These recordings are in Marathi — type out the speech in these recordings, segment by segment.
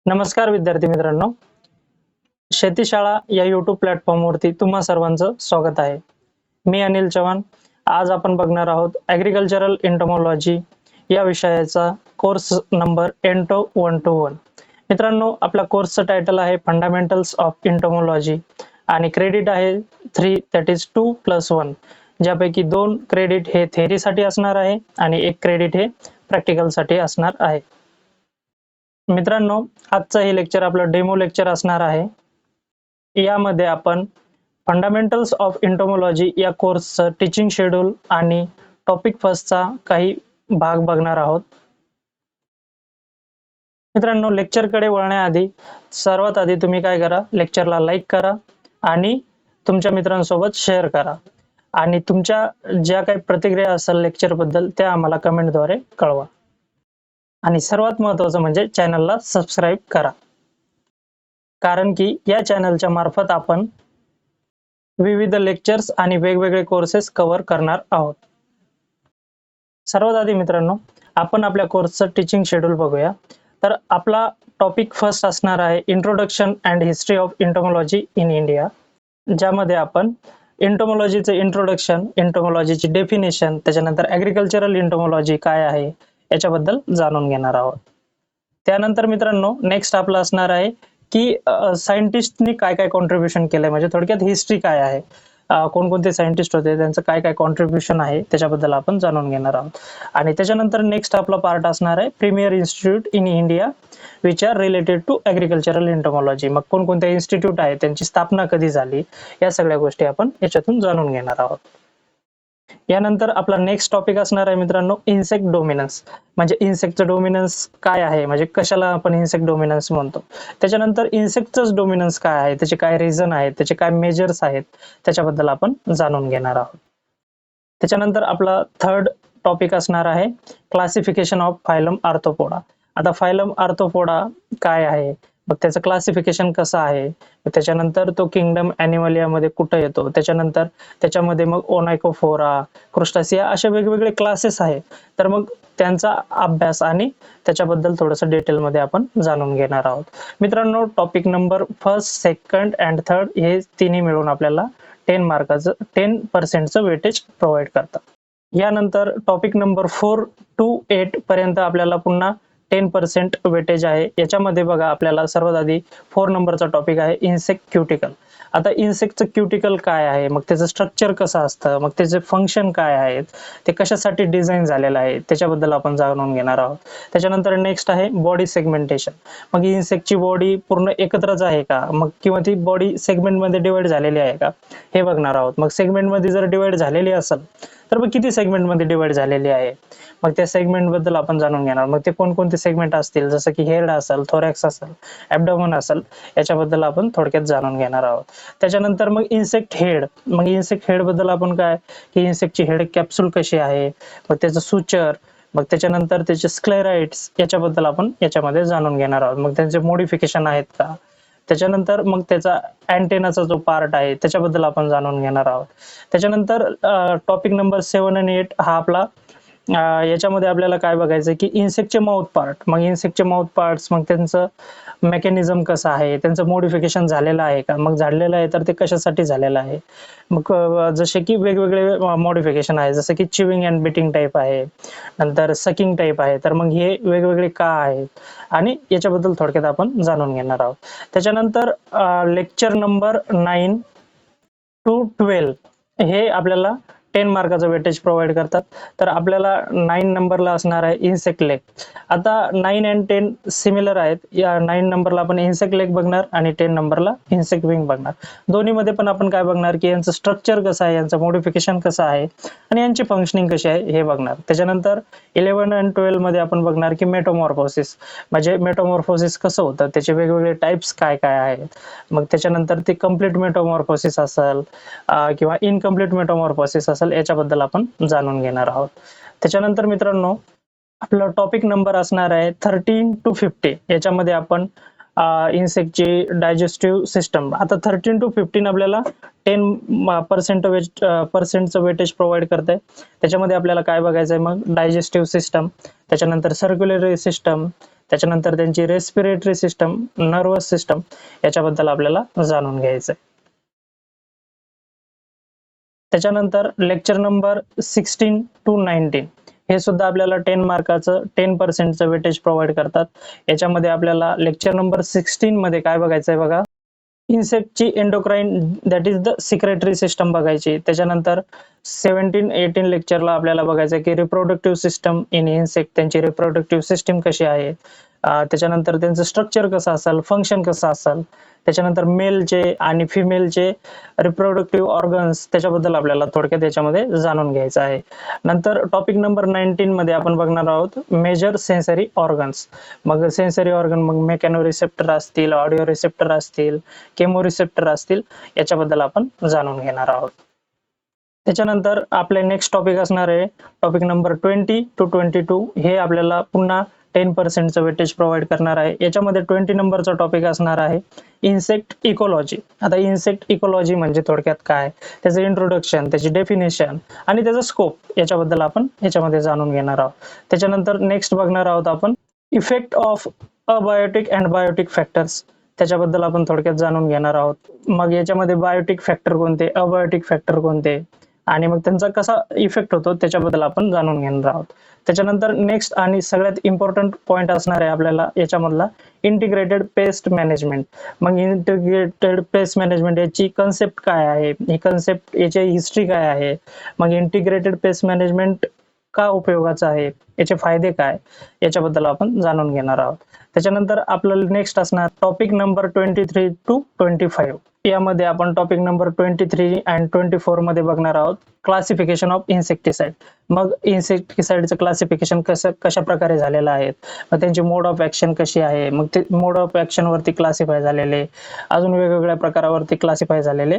नमस्कार विद्यार्थी मित्रांनो, शेतीशाळा या YouTube प्लॅटफॉर्मवरती तुम्हा सर्वांचं स्वागत आहे. मी अनिल चव्हाण. आज आपण बघणार आहोत ॲग्रिकल्चरल एंटोमॉलॉजी या विषयाचा कोर्स नंबर एंटो 121. मित्रांनो, आपल्या कोर्सचं टायटल आहे फंडामेंटल्स ऑफ एंटोमॉलॉजी आणि क्रेडिट आहे 3, दॅट इज 2+1, ज्यापैकी 2 क्रेडिट हे थेअरीसाठी असणार आहे आणि 1 क्रेडिट हे प्रॅक्टिकलसाठी असणार आहे. मित्रांनो, आजचं हे लेक्चर आपलं डेमो लेक्चर असणार आहे. यामध्ये आपण फंडामेंटल्स ऑफ एंटोमॉलॉजी या कोर्सचं टीचिंग शेड्यूल आणि टॉपिक फर्स्टचा काही भाग बघणार आहोत. मित्रांनो, लेक्चरकडे वळण्याआधी सर्वात आधी तुम्ही काय करा, लेक्चरला लाईक करा आणि तुमच्या मित्रांसोबत शेअर करा आणि तुमच्या ज्या काही प्रतिक्रिया असेल लेक्चरबद्दल त्या आम्हाला कमेंटद्वारे कळवा. आणि सर्वात महत्त्वाचं म्हणजे चॅनलला सबस्क्राईब करा, कारण की या चॅनलच्या मार्फत आपण विविध लेक्चर्स आणि वेगवेगळे कोर्सेस कव्हर करणार आहोत. सर्वात आधी मित्रांनो, आपण आपल्या कोर्सचं टीचिंग शेड्यूल बघूया. तर आपला टॉपिक फर्स्ट असणार आहे introduction and history of entomology in India, ज्यामध्ये आपण एंटोमॉलॉजीचं इंट्रोडक्शन, एंटोमॉलॉजीची डेफिनेशन, त्याच्यानंतर ॲग्रिकल्चरल एंटोमॉलॉजी काय आहे याच्याबद्दल जाणून घेणार आहोत. त्यानंतर मित्रांनो, नेक्स्ट आपलं असणार आहे की सायंटिस्टनी काय काय कॉन्ट्रीब्युशन केलंय, म्हणजे थोडक्यात हिस्ट्री काय आहे, कोणकोणते सायंटिस्ट होते, त्यांचं काय काय कॉन्ट्रीब्युशन आहे त्याच्याबद्दल आपण जाणून घेणार आहोत. आणि त्याच्यानंतर नेक्स्ट आपला पार्ट असणार आहे premier institute in India which are related to agricultural entomology. मग कोणकोणते इन्स्टिट्यूट आहे, त्यांची स्थापना कधी झाली, या सगळ्या गोष्टी आपण याच्यातून जाणून घेणार आहोत. यानंतर आपला नेक्स्ट टॉपिक असणार आहे मित्रांनो इन्सेक्ट डोमिनन्स, म्हणजे इन्सेक्टचं डोमिनन्स काय आहे, म्हणजे कशाला आपण इन्सेक्ट डोमिनन्स म्हणतो. त्याच्यानंतर इन्सेक्टचं डोमिनन्स काय आहे, त्याचे काय रिझन आहेत, त्याचे काय मेजर्स आहेत, त्याच्याबद्दल आपण जाणून घेणार आहोत. त्याच्यानंतर आपला थर्ड टॉपिक असणार आहे क्लासिफिकेशन ऑफ फायलम आर्थ्रोपोडा. आता फायलम आर्थ्रोपोडा काय आहे, मग त्याचं क्लासिफिकेशन कसं आहे, त्याच्यानंतर तो किंगडम ॲनिमलियामध्ये कुठं येतो, त्याच्यानंतर त्याच्यामध्ये मग ओनायकोफोरा, क्रुस्टासिया असे वेगवेगळे क्लासेस आहे. तर मग त्यांचा अभ्यास आणि त्याच्याबद्दल थोडंसं डिटेलमध्ये आपण जाणून घेणार आहोत. मित्रांनो, topic number first, second and third हे तिन्ही मिळून आपल्याला 10 मार्काचं 10% वेटेज प्रोव्हाइड करतात. यानंतर टॉपिक नंबर 4 to 8 पर्यंत आपल्याला पुन्हा 10% वेटेज आहे. याच्यामध्ये बघा, आपल्याला सर्वात आधी 4 नंबरचा टॉपिक आहे इन्सेक्ट क्युटिकल. आता इन्सेक्टचं क्युटिकल काय आहे, मग त्याचं स्ट्रक्चर कसं असतं, मग त्याचे फंक्शन काय आहेत, ते कशासाठी डिझाईन झालेलं आहे, त्याच्याबद्दल आपण जाणून घेणार आहोत. त्याच्यानंतर नेक्स्ट आहे बॉडी सेगमेंटेशन. मग इन्सेक्टची बॉडी पूर्ण एकत्रच आहे का, मग किंवा ती बॉडी सेगमेंटमध्ये डिवाइड झालेली आहे का, हे बघणार आहोत. मग सेगमेंटमध्ये जर डिवाइड झालेली असेल तर मग किती सेगमेंटमध्ये डिवाइड झालेली आहे, मग त्या सेगमेंट बद्दल आपण जाणून घेणार. मग ते कोणकोणते सेगमेंट असतील, जसं की हेड असेल, थोरॅक्स असेल, ॲब्डोमन असेल, याच्याबद्दल आपण थोडक्यात जाणून घेणार आहोत. त्याच्यानंतर मग इन्सेक्ट हेड. मग इन्सेक्ट हेड बद्दल आपण काय, की इन्सेक्टची हेड कॅप्सूल कशी आहे, मग त्याचं सुचर, मग त्याच्यानंतर त्याचे स्क्लेराइड्स, याच्याबद्दल आपण याच्यामध्ये जाणून घेणार आहोत. मग त्यांचे मॉडिफिकेशन आहेत का, त्याच्यानंतर मग त्याचा अँटेनाचा जो पार्ट आहे त्याच्याबद्दल आपण जाणून घेणार आहोत. त्याच्यानंतर टॉपिक नंबर 7 आणि 8 हा आपला याच्यामध्ये आपल्याला काय बघायचं की इन्सेक्टचे माउथ पार्ट. मग इन्सेक्टचे माउथ पार्ट्स, मग त्यांचं मेकॅनिझम कसं आहे, त्यांचं मॉडिफिकेशन झालेलं आहे का, मग झालेलं आहे तर ते कशासाठी झालेलं आहे. मग जसे की वेगवेगळे मॉडिफिकेशन आहे, जसं की चिविंग अँड बिटिंग टाईप आहे, नंतर सकिंग टाईप आहे. तर मग हे वेगवेगळे का आहेत आणि याच्याबद्दल थोडक्यात आपण जाणून घेणार आहोत. त्याच्यानंतर लेक्चर नंबर 9 to 12 हे आपल्याला 10 मार्काचं वेटेज प्रोव्हाइड करतात. तर आपल्याला 9 नंबरला असणार आहे इन्सेक्ट लेग. आता 9 and 10 सिमिलर आहेत. या 9 नंबरला आपण इन्सेक्ट लेग बघणार आणि 10 नंबरला इन्सेक्ट विंग बघणार. दोन्हीमध्ये पण आपण काय बघणार की यांचं स्ट्रक्चर कसं आहे, यांचं मॉडिफिकेशन कसं आहे आणि यांची फंक्शनिंग कशी आहे हे बघणार. त्याच्यानंतर 11 and 12 मध्ये आपण बघणार की मेटोमॉर्फोसिस, म्हणजे मेटोमॉर्फोसिस कसं होतं, त्याचे वेगवेगळे टाइप्स काय काय आहेत. मग त्याच्यानंतर ते कम्प्लीट मेटोमॉर्फोसिस असेल किंवा इनकम्प्लीट मेटोमॉर्फोसिस असेल, याच्याबद्दल आपण जाणून घेणार आहोत. त्याच्यानंतर मित्रांनो, आपला टॉपिक नंबर असणार आहे 13 to 50. याच्यामध्ये आपण इन्सेक्टची डायजेस्टिव्ह सिस्टम. आता 13 to 15 आपल्याला 10% वेटेज प्रोव्हाइड करते. त्याच्यामध्ये आपल्याला काय बघायचं आहे, मग डायजेस्टिव्ह सिस्टम, त्याच्यानंतर सर्क्युलेटरी सिस्टम, त्याच्यानंतर त्यांची रेस्पिरेटरी सिस्टम, नर्वस सिस्टम याच्याबद्दल आपल्याला जाणून घ्यायचं आहे. त्याच्यानंतर लेक्चर नंबर 16 to 19 हे सुद्धा आपल्याला 10 मार्काचं 10% वेटेज प्रोव्हाइड करतात. याच्यामध्ये आपल्याला लेक्चर नंबर 16 मध्ये काय बघायचं आहे बघा, इन्सेक्टची endocrine that is the secretory system बघायची. त्याच्यानंतर 17-18 लेक्चरला आपल्याला बघायचं की रिप्रोडक्टिव्ह सिस्टम इन इन्सेक्ट, त्यांची रिप्रोडक्टिव्ह सिस्टम कशी आहे, त्याच्यानंतर त्यांचं स्ट्रक्चर कसं असेल, फंक्शन कसं असेल, त्याच्यानंतर मेलचे आणि फिमेलचे रिप्रोडक्टिव्ह ऑर्गन्स त्याच्याबद्दल आपल्याला थोडक्यात याच्यामध्ये जाणून घ्यायचं आहे. नंतर टॉपिक नंबर 19 मध्ये आपण बघणार आहोत मेजर सेन्सरी ऑर्गन्स. मग सेन्सरी ऑर्गन मग मेकॅनो रिसेप्टर असतील, ऑडिओ रिसेप्टर असतील, केमो रिसेप्टर असतील, याच्याबद्दल आपण जाणून घेणार आहोत. त्याच्यानंतर आपले नेक्स्ट टॉपिक असणार आहे टॉपिक नंबर 20 to 22. हे आपल्याला पुन्हा 10% वेटेज प्रोव्हाइड करणार आहे. याच्यामध्ये 20 नंबरचा टॉपिक असणार आहे इन्सेक्ट इकोलॉजी. आता इन्सेक्ट इकोलॉजी म्हणजे थोडक्यात काय, त्याचं इंट्रोडक्शन, त्याची डेफिनेशन आणि त्याचा स्कोप याच्याबद्दल आपण याच्यामध्ये जाणून घेणार आहोत. त्याच्यानंतर नेक्स्ट बघणार आहोत आपण effect of abiotic and biotic factors, त्याच्याबद्दल आपण थोडक्यात जाणून घेणार आहोत. मग याच्यामध्ये बायोटिक फॅक्टर कोणते, अबायोटिक फॅक्टर कोणते आणि मग त्यांचा कसा इफेक्ट होतो त्याच्याबद्दल आपण जाणून घेणार आहोत. त्याच्यानंतर नेक्स्ट आणि सगळ्यात इम्पॉर्टंट पॉइंट असणार आहे आपल्याला याच्यामधला इंटिग्रेटेड पेस्ट मॅनेजमेंट. मग इंटिग्रेटेड पेस्ट मॅनेजमेंट याची कन्सेप्ट काय आहे, ही कन्सेप्ट याची हिस्ट्री काय आहे, मग इंटिग्रेटेड पेस्ट मॅनेजमेंट का उपयोगाचं आहे, याचे फायदे काय, याच्याबद्दल आपण जाणून घेणार आहोत. त्याच्यानंतर आपल्याला नेक्स्ट असणार टॉपिक नंबर 23 to 25. यामध्ये आपण टॉपिक नंबर 23 and 24 मध्ये बघणार आहोत क्लासिफिकेशन ऑफ इन्सेक्टिसाइड. मग इन्सेक्टिसाइडचं क्लासिफिकेशन कशा प्रकारे झालेलं आहे, मग त्यांची मोड ऑफ ऍक्शन कशी आहे, मग ते मोड ऑफ ऍक्शन वरती क्लासिफाय झालेले, अजून वेगवेगळ्या प्रकारावरती क्लासिफाय झालेले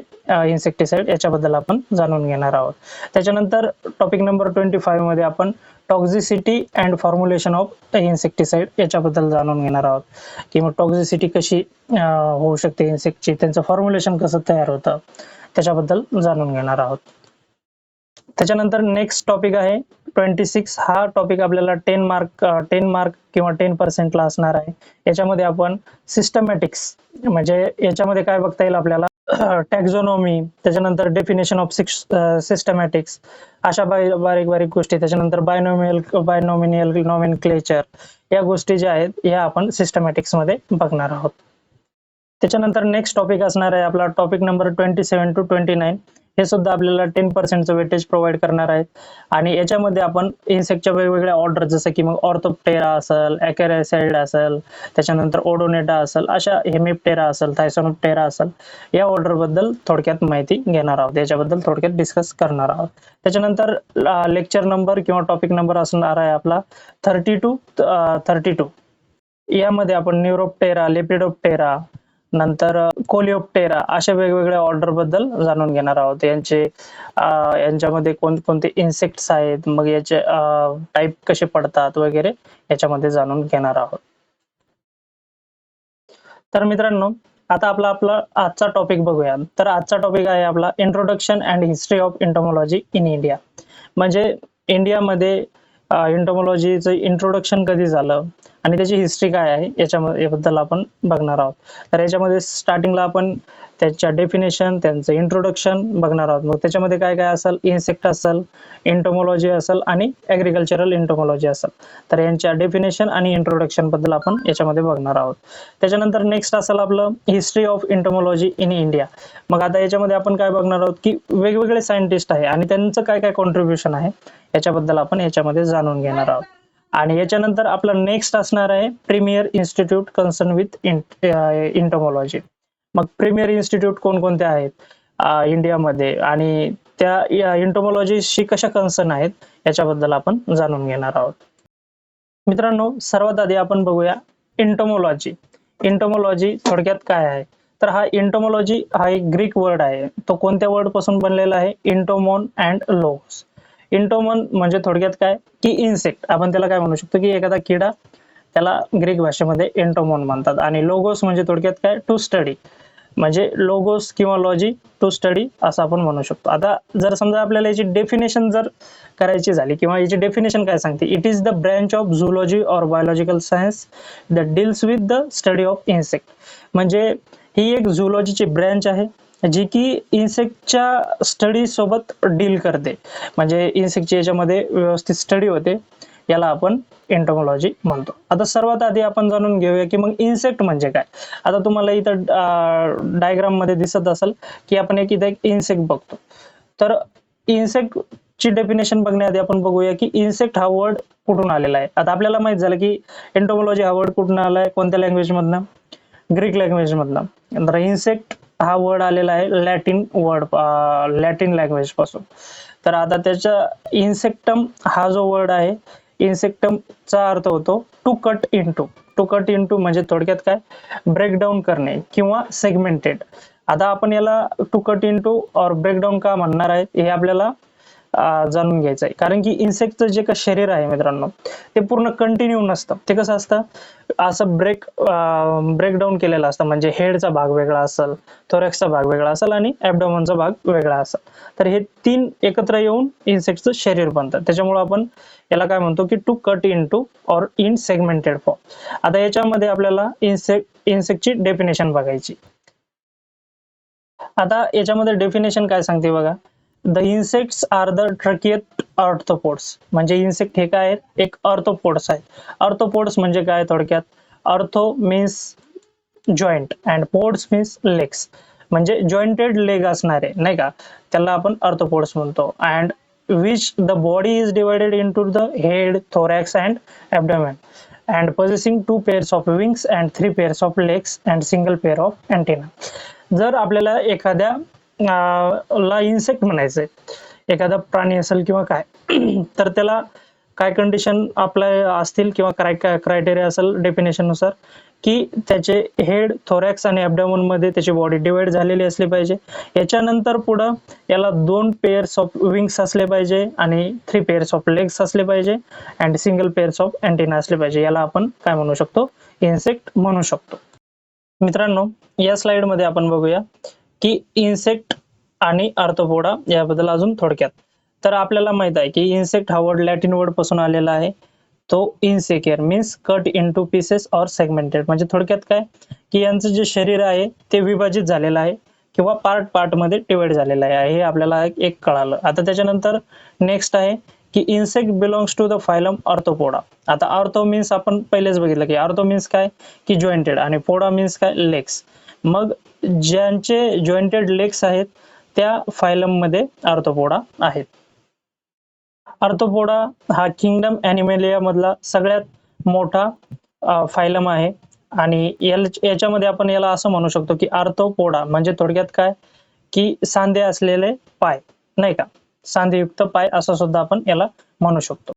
इन्सेक्टिसाइड याच्याबद्दल आपण जाणून घेणार आहोत. त्याच्यानंतर टॉपिक नंबर 25 मध्ये आपण टॉक्झिसिटी अँड फॉर्म्युलेशन ऑफ इन्सेक्टिसाइड याच्याबद्दल जाणून घेणार आहोत की मग टॉक्झिसिटी कशी होऊ शकते इन्सेक्टची, त्यांचं फॉर्म्युलेशन कसं तयार होतं त्याच्याबद्दल जाणून घेणार आहोत. त्याच्यानंतर नेक्स्ट टॉपिक आहे 26. हा टॉपिक आपल्याला 10 मार्क किंवा 10% ला असणार आहे. याच्यामध्ये आपण सिस्टमॅटिक्स म्हणजे याच्यामध्ये काय बघता येईल आपल्याला टॅक्झोनॉमी, त्याच्यानंतर डेफिनेशन ऑफ सिस्टमॅटिक्स, अशा बारीक बारीक गोष्टी, त्याच्यानंतर बायनॉमिनियल नॉमेनक्लेचर, या गोष्टी ज्या आहेत या आपण सिस्टमॅटिक्स मध्ये बघणार आहोत. त्याच्यानंतर नेक्स्ट टॉपिक असणार आहे आपला टॉपिक नंबर 27 to 29. हे सुद्धा आपल्याला 10% वेटेज प्रोव्हाइड करणार आहेत आणि याच्यामध्ये आपण इन्सेक्टच्या वेगवेगळ्या ऑर्डर जसं की मग ऑर्थोप्टेरा असेल, ॲकेरायसाइड असेल, त्याच्यानंतर ओडोनेटा असेल, अशा हेमिप्टेरा असेल, थायसोनोप्टेरा असेल, या ऑर्डर बद्दल थोडक्यात माहिती घेणार आहोत, याच्याबद्दल थोडक्यात डिस्कस करणार आहोत. त्याच्यानंतर लेक्चर नंबर किंवा टॉपिक नंबर असणार आहे आपला 30 to 32. यामध्ये आपण न्यूरोप्टेरा, लेपिडोप्टेरा, नंतर कोलिओप्टेरा अशा वेगवेगळ्या ऑर्डर बद्दल जाणून घेणार आहोत. यांच्यामध्ये कोणकोणते इन्सेक्ट्स आहेत, मग याचे टाईप कसे पडतात वगैरे याच्यामध्ये जाणून घेणार आहोत. तर मित्रांनो, आता आपला आजचा टॉपिक बघूया. तर आजचा टॉपिक आहे आपला introduction and history of entomology in India. म्हणजे इंडियामध्ये एंटोमॉलॉजीचं इंट्रोडक्शन कधी झालं आणि त्याची हिस्ट्री काय आहे याबद्दल आपण बघणार आहोत. तर याच्यामध्ये स्टार्टिंगला आपण त्याच्या डेफिनेशन, त्यांचं इंट्रोडक्शन बघणार आहोत. मग त्याच्यामध्ये काय काय असेल, इन्सेक्ट असेल, एंटोमॉलॉजी असेल आणि ॲग्रिकल्चरल एंटोमॉलॉजी असेल. तर यांच्या डेफिनेशन आणि इंट्रोडक्शन बद्दल आपण याच्यामध्ये बघणार आहोत. त्याच्यानंतर नेक्स्ट असेल आपलं history of entomology in India. मग आता याच्यामध्ये आपण काय बघणार आहोत की वेगवेगळे सायंटिस्ट आहे आणि त्यांचं काय काय कॉन्ट्रीब्युशन आहे याच्याबद्दल आपण याच्यामध्ये जाणून घेणार आहोत. आणि याच्यानंतर आपला नेक्स्ट असणार आहे प्रीमियर इन्स्टिट्यूट कन्सर्न विथ एंटोमॉलॉजी. मग प्रीमियर इन्स्टिट्यूट कोणकोणते आहेत इंडियामध्ये आणि त्या एंटोमॉलॉजीशी कशा कन्सर्न आहेत याच्याबद्दल आपण जाणून घेणार आहोत. मित्रांनो, सर्वात आधी आपण बघूया एंटोमॉलॉजी. एंटोमॉलॉजी थोडक्यात काय आहे, तर हा एंटोमॉलॉजी हा एक ग्रीक वर्ड आहे. तो कोणत्या वर्ड पासून बनलेला आहे, इंटोमॉन अँड लोगोस. इंटोमॉन म्हणजे थोडक्यात काय की इन्सेक्ट, आपण त्याला काय म्हणू शकतो की एखादा किडा, त्याला ग्रीक भाषेमध्ये एंटोमॉन म्हणतात. आणि लोगोस म्हणजे थोडक्यात काय, टू स्टडी. म्हणजे लोगोस किंवा लॉजी टू स्टडी असं आपण म्हणू शकतो. आता जर समजा आपल्याला याची डेफिनेशन जर करायची झाली किंवा याची डेफिनेशन काय सांगते, it is the branch of zoology or biological science that deals with the study of insect. म्हणजे ही एक झूलॉजीची ब्रँच आहे जी की इन्सेक्टच्या स्टडी सोबत डील करते, म्हणजे इन्सेक्टची याच्यामध्ये व्यवस्थित स्टडी होते, याला आपण एंटोमॉलॉजी म्हणतो. आता सर्वात आधी आपण जाणून घेऊया की मग इन्सेक्ट म्हणजे काय. आता तुम्हाला इथं डायग्राम मध्ये दिसत असेल की आपण एक इन्सेक्ट बघतो. तर इन्सेक्ट ची डेफिनेशन बघण्याआधी आपण बघूया की इन्सेक्ट हा वर्ड कुठून आलेला आहे. आता आपल्याला माहित झालं की एंटोमॉलॉजी हा वर्ड कुठून आलाय, कोणत्या लँग्वेज मधनं, ग्रीक लँग्वेज मधनं. नंतर इन्सेक्ट हा वर्ड आलेला आहे लॅटिन लँग्वेज पासून. तर आता त्याच्या इन्सेक्टम हा जो वर्ड आहे, इन्सेक्टमचा अर्थ होतो to cut into. To cut into म्हणजे थोडक्यात काय, ब्रेकडाऊन करणे किंवा सेगमेंटेड. आता आपण याला टू कट इनटू और ब्रेकडाऊन का म्हणणार आहे हे आपल्याला जाणून घ्यायचं आहे. कारण की इन्सेक्टचं जे काही शरीर आहे मित्रांनो, ते पूर्ण कंटिन्यू नसतं. ते कसं असतं, असं ब्रेकडाऊन केलेलं असतं. म्हणजे हेडचा भाग वेगळा असेल, थोरॅक्सचा भाग वेगळा असेल आणि ॲब्डोमेनचा भाग वेगळा असेल. तर हे तीन एकत्र येऊन इन्सेक्टचं शरीर बनतं. त्याच्यामुळे आपण याला काय म्हणतो की टू कट इनटू और इन सेगमेंटेड फॉर्म. आता याच्यामध्ये आपल्याला इन्सेक्टची डेफिनेशन बघायची. आता याच्यामध्ये डेफिनेशन काय सांगते बघा, the insects are the tracheate arthropods. म्हणजे इन्सेक्ट हे काय आहेत, एक आर्थ्रोपोड्स आहेत. आर्थ्रोपोड्स म्हणजे काय थोडक्यात, ortho means joint and pods means legs. म्हणजे जॉईंटेड लेग असणारे, नाही का, त्याला आपण आर्थ्रोपोड्स म्हणतो. And which the body is divided into the head, thorax and abdomen and possessing 2 pairs of wings and 3 pairs of legs and single pair of antenna. जर आपल्याला एखाद्या ला इन्सेक्ट म्हणायचंय, एखादा प्राणी असेल किंवा काय, तर त्याला काय कंडिशन अप्लाय असतील किंवा काय क्रायटेरिया असेल डेफिनेशन नुसार, की त्याचे हेड, थोरॅक्स आणि ॲब्डोमेन मध्ये त्याची बॉडी डिवाइड झालेली असली पाहिजे. याच्यानंतर पुढं याला 2 पेअर्स ऑफ विंग्स असले पाहिजे आणि 3 पेअर्स ऑफ लेग्स असले पाहिजे and single pairs of antenna असले पाहिजे. याला आपण काय म्हणू शकतो, इन्सेक्ट म्हणू शकतो. मित्रांनो, या स्लाइड मध्ये आपण बघूया की इन्सेक्ट आणि आर्थ्रोपोडा याबद्दल अजून थोडक्यात. तर आपल्याला माहित आहे की इन्सेक्ट हा वर्ड लॅटिन वर्ड पासून आलेला आहे. तो इन्सेक्युअर मीन्स कट इनटू पीसेस और सेगमेंटेड. म्हणजे थोडक्यात काय की यांचं जे शरीर आहे ते विभाजित झालेलं आहे किंवा पार्ट मध्ये डिवाइड झालेलं आहे, हे आपल्याला एक कळालं. आता त्याच्यानंतर नेक्स्ट आहे की insect belongs to the phylum Arthropoda. आता आर्थो मीन्स आपण पहिलेच बघितलं की आर्थो मीन्स काय की जॉईंटेड आणि पोडा मीन्स काय, लेग्स. मग ज्यांचे जॉईंटेड लेग्स आहेत त्या फायलम मध्ये आर्थ्रोपोडा आहेत. आर्थ्रोपोडा हा किंगडम ॲनिमलिया मधला सगळ्यात मोठा फायलम आहे आणि याच्यामध्ये आपण याला असं म्हणू शकतो की आर्थ्रोपोडा म्हणजे थोडक्यात काय की सांधे असलेले पाय, नाही का, सांधेयुक्त पाय असं सुद्धा आपण याला म्हणू शकतो.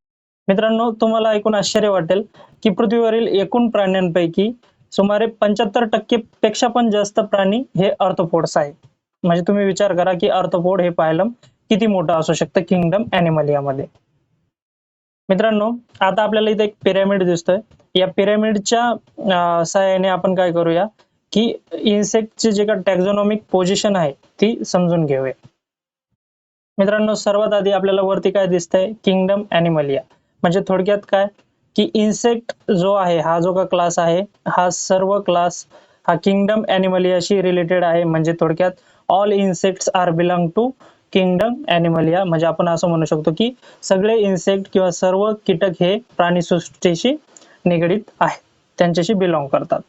मित्रांनो, तुम्हाला ऐकून आश्चर्य वाटेल की पृथ्वीवरील एकूण प्राण्यांपैकी सुमारे 75% पेक्षा पण जास्त प्राणी हे आर्थ्रोपोड्स आहेत. म्हणजे तुम्ही विचार करा की आर्थ्रोपोड हे फायलम किती मोठं असू शकतं किंगडम ॲनिमलिया मध्ये. मित्रांनो, आता आपल्याला इथे एक पिरॅमिड दिसतोय. या पिरॅमिडच्या सहाय्याने आपण काय करूया की इन्सेक्टची जे काही टॅक्झॉनॉमिक पोझिशन आहे ती समजून घेऊया. मित्रांनो, सर्वात आधी आपल्याला वरती काय दिसतंय, किंगडम ॲनिमलिया. म्हणजे थोडक्यात काय की इन्सेक्ट जो आहे, हा जो का क्लास आहे, हा सर्व क्लास हा किंगडम ॲनिमलियाशी रिलेटेड आहे. म्हणजे थोडक्यात all insects are belong to kingdom Animalia. म्हणजे आपण असं म्हणू शकतो की सगळे इन्सेक्ट किंवा सर्व कीटक हे प्राणीसृष्टीशी निगडीत आहेत, त्यांच्याशी बिलॉंग करतात.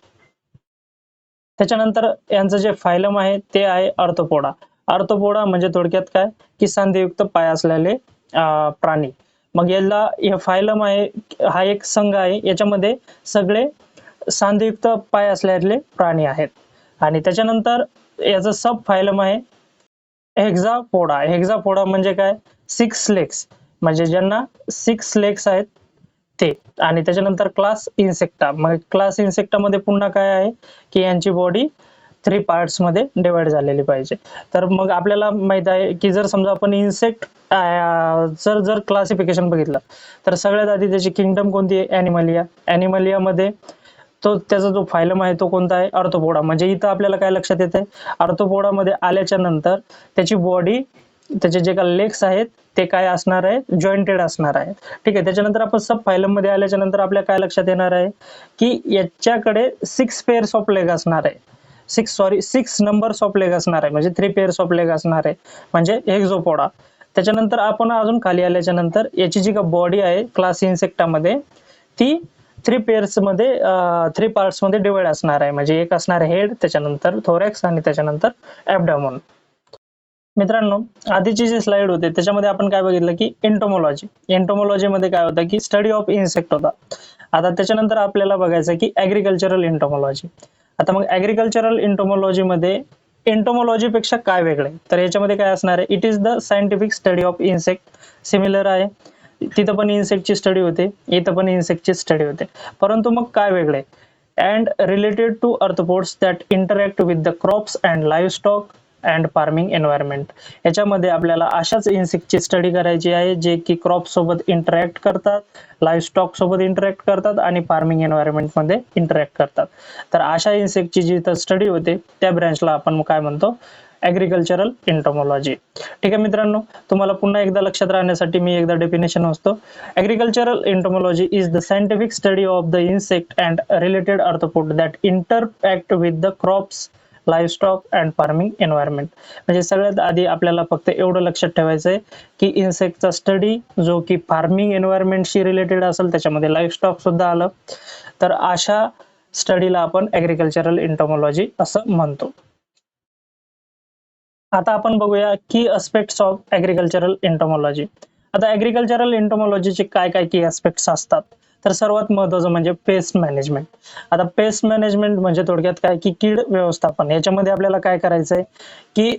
त्याच्यानंतर यांचं जे फायलम आहे ते आहे आर्थ्रोपोडा. आर्थ्रोपोडा म्हणजे थोडक्यात काय की सांधेयुक्त पाय असलेले प्राणी. मग याला हे फायलम आहे, हा एक संघ आहे, याच्यामध्ये सगळे सांधेयुक्त पाय असलेले प्राणी आहेत. आणि त्याच्यानंतर याचं सब फायलम आहे हेक्सापोडा. हेक्सापोडा म्हणजे काय, 6 लेग्स, म्हणजे ज्यांना 6 लेग्स आहेत ते. आणि त्याच्यानंतर क्लास इन्सेक्टा. मग क्लास इन्सेक्टा मध्ये पुन्हा काय आहे की यांची बॉडी 3 पार्ट्स मध्ये डिवाइड झालेली पाहिजे. तर मग आपल्याला माहित आहे की जर समजा आपण इन्सेक्ट जर क्लासिफिकेशन बघितलं तर सगळ्यात आधी त्याची किंगडम कोणती आहे, ॲनिमलिया. ॲनिमलिया मध्ये तो त्याचा जो फायलम आहे तो कोणता आहे, आर्थ्रोपोडा. म्हणजे इथं आपल्याला काय लक्षात येतंय, आर्थ्रोपोडामध्ये आल्याच्या नंतर त्याची बॉडी, त्याचे जे काही लेग्स आहेत ते काय असणार आहे, जॉइंटेड असणार आहे. ठीक आहे. त्याच्यानंतर आपण सब फायलम मध्ये आल्याच्या नंतर आपल्या काय लक्षात येणार आहे की याच्याकडे 6 पेअर्स ऑफ लेग असणार आहे. 6 नंबर्स ऑफ लेग असणार आहे, म्हणजे 3 पेअर्स ऑफ लेग असणार आहे, म्हणजे हेक्झोपोडा. त्याच्यानंतर आपण अजून खाली आल्याच्या नंतर याची जी का बॉडी आहे क्लास इन्सेक्टामध्ये ती 3 पेअर्स मध्ये 3 पार्ट्स मध्ये डिवाइड असणार आहे. म्हणजे एक असणार आहे हेड, त्याच्यानंतर थोरॅक्स आणि त्याच्यानंतर ॲब्डोमेन. मित्रांनो, आधीची जी स्लाइड होते त्याच्यामध्ये आपण काय बघितलं की एंटोमॉलॉजी मध्ये काय होतं की स्टडी ऑफ इन्सेक्ट होता. आता त्याच्यानंतर आपल्याला बघायचं की ॲग्रिकल्चरल एंटोमॉलॉजी. आता मग ॲग्रिकल्चरल एंटोमॉलॉजी मध्ये एंटोमॉलॉजी पेक्षा काय वेगळे, तर याच्यामध्ये काय असणार आहे, it is the scientific study of insect. Similar आहे, तिथं पण इन्सेक्टची स्टडी होते, इथं पण इन्सेक्टची स्टडी होते, परंतु मग काय वेगळे, and related to arthropods that interact with the crops and livestock and farming environment. याच्यामध्ये आपल्याला अशाच इन्सेक्टची स्टडी करायची आहे जे की क्रॉप सोबत इंटरॅक्ट करतात, लाईव्हस्टॉक सोबत इंटरॅक्ट करतात आणि फार्मिंग एन्व्हायरमेंट मध्ये इंटरॅक्ट करतात. तर अशा इन्सेक्टची जी स्टडी होते त्या ब्रँचला आपण काय म्हणतो, ॲग्रिकल्चरल एंटोमॉलॉजी. ठीक आहे मित्रांनो, तुम्हाला पुन्हा एकदा लक्षात राहण्यासाठी मी एकदा डेफिनेशन वाचतो. Agricultural entomology is the scientific study of the insect and related arthropod that interact with the crops, livestock and farming environment. म्हणजे सगळ्यात आधी आपल्याला फक्त एवढं लक्षात ठेवायचं आहे की इन्सेक्टचा स्टडी जो की फार्मिंग एन्व्हायरमेंटशी रिलेटेड असेल, त्याच्यामध्ये लाईव्हस्टॉक सुद्धा आलं, तर अशा स्टडीला आपण ॲग्रिकल्चरल एंटोमॉलॉजी असं म्हणतो. आता आपण बघूया की अस्पेक्ट्स ऑफ ॲग्रिकल्चरल एंटोमॉलॉजी. आता ॲग्रिकल्चरल एंटोमॉलॉजीचे काय काय की अस्पेक्ट्स असतात, तर सर्वात महत्त्वाचं म्हणजे पेस्ट मॅनेजमेंट. आता पेस्ट मॅनेजमेंट म्हणजे थोडक्यात काय की कीड व्यवस्थापन. याच्यामध्ये आपल्याला काय करायचंय की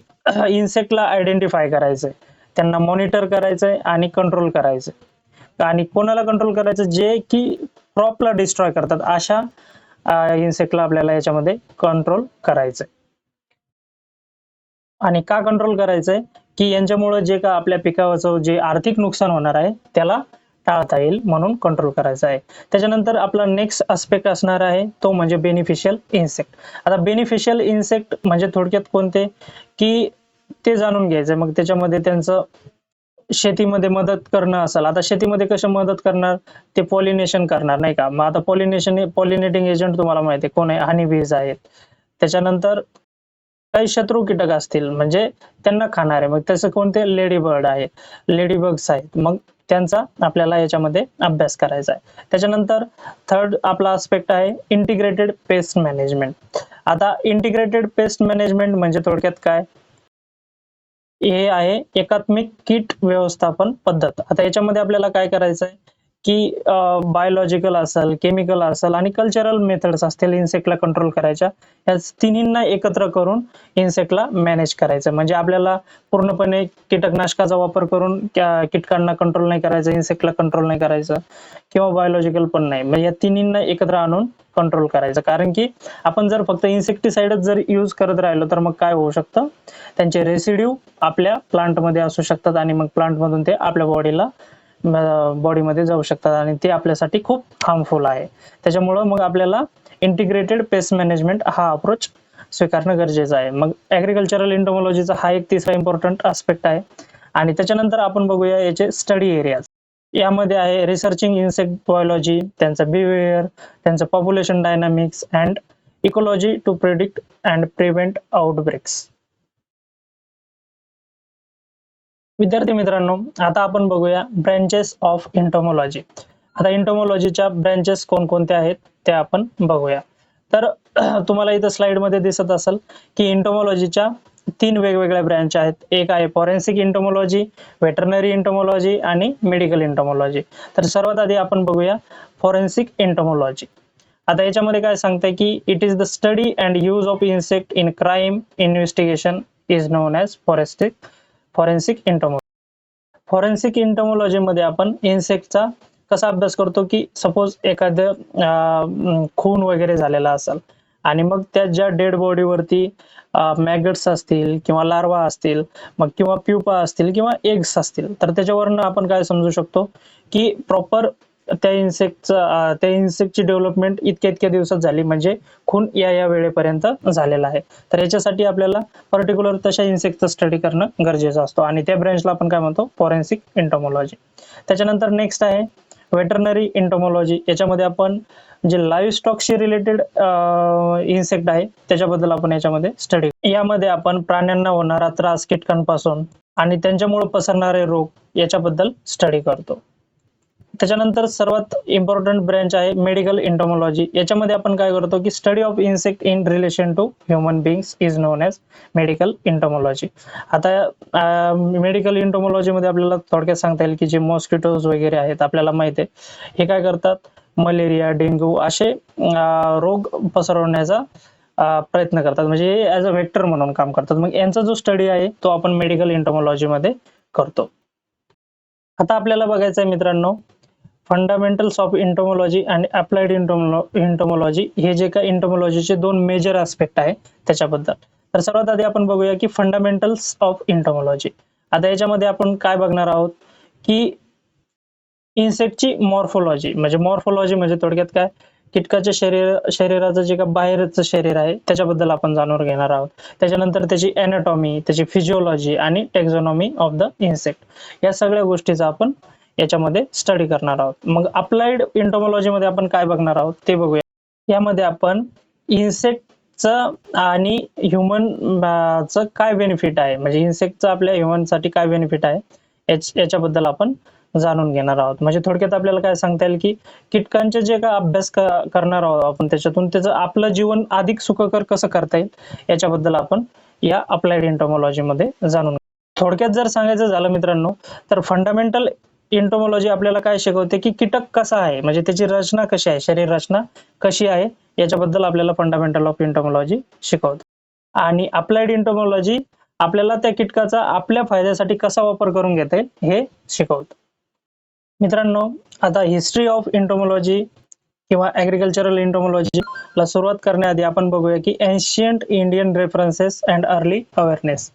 इन्सेक्टला आयडेंटिफाय करायचंय, त्यांना मॉनिटर करायचंय आणि कंट्रोल करायचंय. आणि कोणाला कंट्रोल करायचं, जे की क्रॉपला डिस्ट्रॉय करतात अशा इन्सेक्टला आपल्याला याच्यामध्ये कंट्रोल करायचंय. आणि का कंट्रोल करायचंय की यांच्यामुळे जे का आपल्या पिकाचं जे आर्थिक नुकसान होणार आहे त्याला टाळता येईल, म्हणून कंट्रोल करायचं आहे. त्याच्यानंतर आपला नेक्स्ट आस्पेक्ट असणार आहे तो म्हणजे बेनिफिशियल इन्सेक्ट. आता बेनिफिशियल इन्सेक्ट म्हणजे थोडक्यात कोणते की ते जाणून घ्यायचं. मग त्याच्यामध्ये त्यांचं शेतीमध्ये मदत करणं असेल. आता शेतीमध्ये कसं मदत करणार, ते पॉलिनेशन करणार नाही का. मग आता पॉलिनेटिंग एजंट तुम्हाला माहिती आहे कोण आहे, हनी बीज आहेत. त्याच्यानंतर काही शत्रू कीटक असतील म्हणजे त्यांना खाणारे, मग तसं कोणते लेडी बर्ड आहे, लेडी बग्स आहेत, मग त्यांचा आपल्याला याच्यामध्ये अभ्यास करायचा आहे. त्याच्यानंतर थर्ड आपला आस्पेक्ट आहे इंटिग्रेटेड पेस्ट मॅनेजमेंट. आता इंटिग्रेटेड पेस्ट मॅनेजमेंट म्हणजे थोडक्यात काय, हे आहे एकात्मिक कीट व्यवस्थापन पद्धत. आता याच्यामध्ये आपल्याला काय करायचं आहे की बायोलॉजिकल असेल, केमिकल असेल आणि कल्चरल मेथड्स असतील इन्सेक्टला कंट्रोल करायच्या, या तिन्हींना एकत्र करून इन्सेक्टला मॅनेज करायचं. म्हणजे आपल्याला पूर्णपणे कीटकनाशकाचा वापर करून कीटकांना कंट्रोल नाही करायचं, इन्सेक्टला कंट्रोल नाही करायचं, किंवा बायोलॉजिकल पण नाही. म्हणजे या तिन्हींना एकत्र आणून कंट्रोल करायचं. कारण की आपण जर फक्त इन्सेक्टिसाइडच जर यूज करत राहिलो तर मग काय होऊ शकतं, त्यांचे रेसिड्यू आपल्या प्लांटमध्ये असू शकतात आणि मग प्लांटमधून ते आपल्या बॉडीमध्ये जाऊ शकतात आणि ते आपल्यासाठी खूप हार्मफुल आहे. त्याच्यामुळं मग आपल्याला इंटिग्रेटेड पेस्ट मॅनेजमेंट हा अप्रोच स्वीकारणं गरजेचं आहे. मग ॲग्रिकल्चरल एंटोमॉलॉजीचा हा एक तिसरा इम्पॉर्टंट आस्पेक्ट आहे. आणि त्याच्यानंतर आपण बघूया याचे स्टडी एरियाज. यामध्ये आहे रिसर्चिंग इन्सेक्ट बायोलॉजी, त्यांचं बिहेवियर, त्यांचं population dynamics and ecology to predict and prevent outbreaks. विद्यार्थी मित्रांनो, आता आपण बघूया ब्रँचेस ऑफ एंटोमॉलॉजी. आता एंटोमॉलॉजीच्या ब्रँचेस कोणकोणत्या आहेत ते आपण बघूया. तर तुम्हाला इथं स्लाइड मध्ये दिसत असेल की एंटोमॉलॉजीच्या 3 वेगवेगळ्या ब्रँच आहेत. एक आहे फॉरेन्सिक एंटोमॉलॉजी, वेटरनरी एंटोमॉलॉजी आणि मेडिकल एंटोमॉलॉजी. तर सर्वात आधी आपण बघूया फॉरेन्सिक एंटोमॉलॉजी. आता याच्यामध्ये काय सांगतंय की it is the study and use of insect in crime investigation is known as forensic entomology. Forensic entomology मध्ये आपण इन्सेक्टचा कसा अभ्यास करतो की सपोज एखादं खून वगैरे झालेला असेल आणि मग त्या ज्या डेड बॉडीवरती मॅगट्स असतील किंवा लार्वा असतील, मग किंवा प्युपा असतील किंवा एग्स असतील, तर त्याच्यावरनं आपण काय समजू शकतो की प्रॉपर त्या इन्सेक्टची डेव्हलपमेंट इतक्या दिवसात झाली, म्हणजे खून या वेळेपर्यंत झालेला आहे. तर याच्यासाठी आपल्याला पर्टिक्युलर तशा इन्सेक्टचा स्टडी करणं गरजेचं असतो आणि त्या ब्रँचला आपण काय म्हणतो, फॉरेन्सिक एंटोमॉलॉजी. त्याच्यानंतर नेक्स्ट आहे वेटरनरी एंटोमॉलॉजी. याच्यामध्ये आपण जे लाईव्ह स्टॉकशी रिलेटेड इन्सेक्ट आहे त्याच्याबद्दल आपण याच्यामध्ये स्टडी. यामध्ये आपण प्राण्यांना होणारा त्रास कीटकांपासून आणि त्यांच्यामुळे पसरणारे रोग याच्याबद्दल स्टडी करतो. त्याच्यानंतर सर्वात इम्पॉर्टंट ब्रँच आहे मेडिकल एंटोमॉलॉजी. याच्यामध्ये आपण काय करतो की study of insect in relation to human beings is known as medical entomology. आता मेडिकल एंटोमॉलॉजी मध्ये आपल्याला थोडक्यात सांगता येईल की जे मॉस्किटोज वगैरे आहेत आपल्याला माहिती आहे, हे काय करतात, मलेरिया, डेंग्यू असे रोग पसरवण्याचा प्रयत्न करतात, म्हणजे ऍज अ वेक्टर म्हणून काम करतात. मग यांचा जो स्टडी आहे तो आपण मेडिकल एंटोमॉलॉजी मध्ये करतो. आता आपल्याला बघायचं आहे मित्रांनो, फंडामेंटल्स ऑफ एंटोमॉलॉजी आणि अप्लाइड एंटोमॉलॉजी हे जे काही एंटोमॉलॉजीचे दोन मेजर ऍस्पेक्ट आहे त्याच्याबद्दल. तर सर्वात आधी आपण बघूया की फंडामेंटल्स ऑफ एंटोमॉलॉजी. आता याच्यामध्ये आपण काय बघणार आहोत की इन्सेक्टची मॉर्फोलॉजी. म्हणजे थोडक्यात काय, कीटकाच्या शरीराचं जे का बाहेरचं शरीर आहे त्याच्याबद्दल आपण जाणून घेणार आहोत. त्याच्यानंतर त्याची एनाटॉमी, त्याची फिजिओलॉजी आणि टेक्झॉनॉमी ऑफ द इन्सेक्ट, या सगळ्या गोष्टीचा आपण याच्यामध्ये स्टडी करणार आहोत. मग अप्लाइड एंटोमॉलॉजी मध्ये आपण काय बघणार आहोत ते बघूया. यामध्ये आपण इन्सेक्टचं आणि ह्युमनचं काय बेनिफिट आहे, म्हणजे इन्सेक्टचं आपल्या ह्युमनसाठी काय बेनिफिट आहे याच्याबद्दल आपण जाणून घेणार आहोत. म्हणजे थोडक्यात आपल्याला काय सांगता येईल की कीटकांचे जे काय अभ्यास करणार आहोत आपण, त्याच्यातून त्याचं आपलं जीवन अधिक सुखकर कसं करता येईल याच्याबद्दल आपण या अप्लाइड एंटोमॉलॉजी मध्ये जाणून. थोडक्यात जर सांगायचं झालं मित्रांनो, तर फंडामेंटल एंटोमॉलॉजी आपल्याला काय शिकवते की कीटक कसा आहे, म्हणजे त्याची रचना कशी आहे, शरीर रचना कशी आहे याच्याबद्दल आपल्याला फंडामेंटल ऑफ एंटोमॉलॉजी शिकवते. आणि अप्लाइड एंटोमॉलॉजी आपल्याला त्या कीटकाचा आपल्या फायद्यासाठी कसा वापर करून घेता येईल हे शिकवतं. मित्रांनो, आता हिस्ट्री ऑफ एंटोमॉलॉजी किंवा ऍग्रिकल्चरल एंटोमॉलॉजी ला सुरुवात करण्याआधी आपण बघूया की ancient Indian references and early awareness.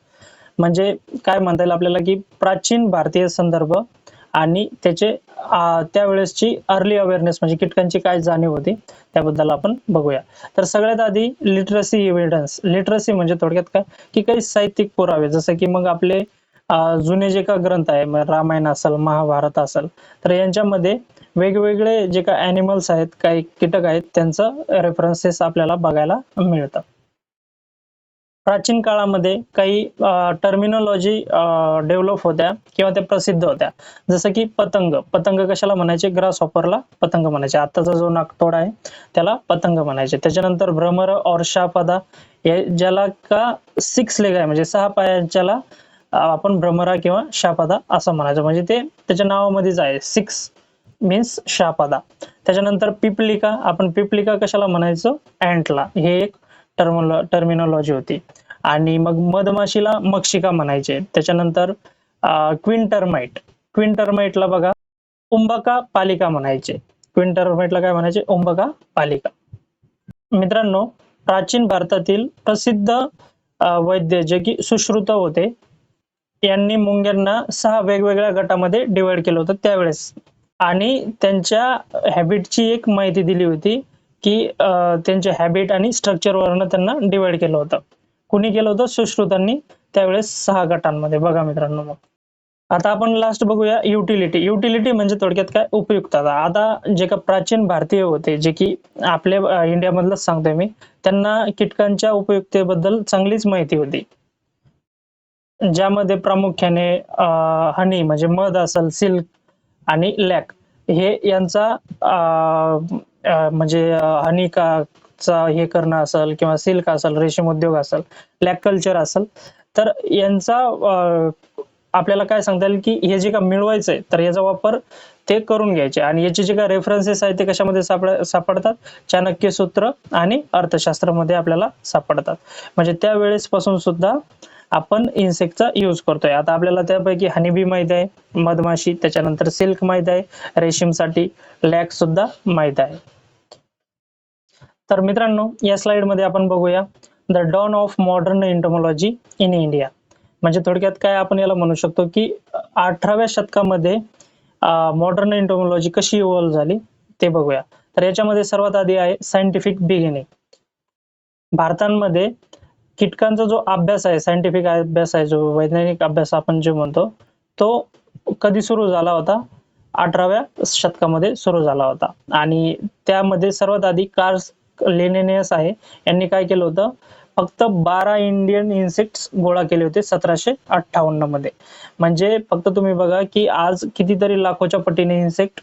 म्हणजे काय म्हणता येईल आपल्याला की प्राचीन भारतीय संदर्भ आणि त्याचे त्यावेळेसची अर्ली अवेअरनेस, म्हणजे कीटकांची काय जाणीव होती त्याबद्दल आपण बघूया. तर सगळ्यात आधी लिटरसी एव्हिडन्स. लिटरसी म्हणजे थोडक्यात काय की काही साहित्यिक पुरावे, जसं की मग आपले जुने जे का ग्रंथ आहे, रामायण असेल, महाभारत असेल, तर यांच्यामध्ये वेगवेगळे जे का ॲनिमल्स आहेत, काही कीटक आहेत, त्यांचं रेफरन्सेस आपल्याला बघायला मिळतं. प्राचीन काळामध्ये काही टर्मिनॉलॉजी डेव्हलप होत्या किंवा त्या प्रसिद्ध होत्या, जसं की पतंग कशाला म्हणायचे, ग्रास हॉपरला पतंग म्हणायचे. आताचा जो नाकतोडा आहे त्याला पतंग म्हणायचे. त्याच्यानंतर भ्रमर और शापदा, ज्याला का 6 लेग आहे, म्हणजे 6 पायांच्याला आपण भ्रमरा किंवा शापदा असं म्हणायचं, म्हणजे ते त्याच्या नावामध्येच आहे, 6 मीन्स शापदा. त्याच्यानंतर पिपलिका कशाला म्हणायचो, अँटला, हे एक टर्मिनॉलॉजी होती. आणि मग मधमाशीला मक्षिका म्हणायचे. त्याच्यानंतर क्विन टर्माइटला बघा उंबका पालिका म्हणायचे. क्विन टर्माइटला काय म्हणायचे, उंबका पालिका. मित्रांनो, प्राचीन भारतातील प्रसिद्ध वैद्य जे की सुश्रुत होते, यांनी मुंग्यांना 6 वेगवेगळ्या गटामध्ये डिवाइड केलं होतं त्यावेळेस, आणि त्यांच्या हॅबिटची एक माहिती दिली होती की त्यांचे हॅबिट आणि स्ट्रक्चर वरून त्यांना डिवाइड केलं होतं. कुणी केलं होतं, सुश्रुतांनी, त्यावेळेस 6 गटांमध्ये. बघा मित्रांनो, मग आता आपण लास्ट बघूया युटिलिटी म्हणजे थोडक्यात काय, उपयुक्तता. आता जे का प्राचीन भारतीय होते, जे की आपल्या इंडियामधलंच सांगतोय मी, त्यांना कीटकांच्या उपयुक्ततेबद्दल चांगलीच माहिती होती, ज्यामध्ये प्रामुख्याने हनी म्हणजे मध असेल, सिल्क आणि लॅक हे यांचा म्हणजे हनी चा हे करणं असेल किंवा सिल्क असेल, रेशीम उद्योग असेल, लॅक कल्चर असेल, तर यांचा आपल्याला काय सांगता येईल की हे जे का मिळवायचंय तर याचा वापर ते करून घ्यायचे. आणि याचे जे काय रेफरन्सेस आहेत ते कशामध्ये सापडतात, चाणक्य सूत्र आणि अर्थशास्त्रामध्ये आपल्याला सापडतात. म्हणजे त्यावेळेस पासून सुद्धा आपण इन्सेक्टचा यूज करतोय. आता आपल्याला त्यापैकी हनीबी माहित आहे, मधमाशी, त्याच्यानंतर सिल्क माहित आहे, रेशीमसाठी लॅक सुद्धा माहित आहे. तर मित्रांनो, या स्लाइड मध्ये आपण बघूया the dawn of modern entomology in India. म्हणजे थोडक्यात काय आपण याला म्हणू शकतो की 18व्या शतकामध्ये मॉडर्न एंटोमॉलॉजी कशी इव्हॉल्व झाली ते बघूया. तर याच्यामध्ये सर्वात आधी आहे सायंटिफिक बिगिनिंग. भारतामध्ये कीटकांचा जो अभ्यास आहे, सायंटिफिक अभ्यास आहे, जो वैज्ञानिक अभ्यास आपण जे म्हणतो, तो कधी सुरू झाला होता? 18व्या शतकामध्ये सुरू झाला होता. आणि त्यामध्ये सर्वात आधी कार्ल लिनेनियस आहे, यांनी काय केलं होतं? फक्त 12 इंडियन इन्सेक्ट्स गोळा केले होते 1758 मध्ये. म्हणजे फक्त तुम्ही बघा की आज कितीतरी लाखोच्या पटीने इन्सेक्ट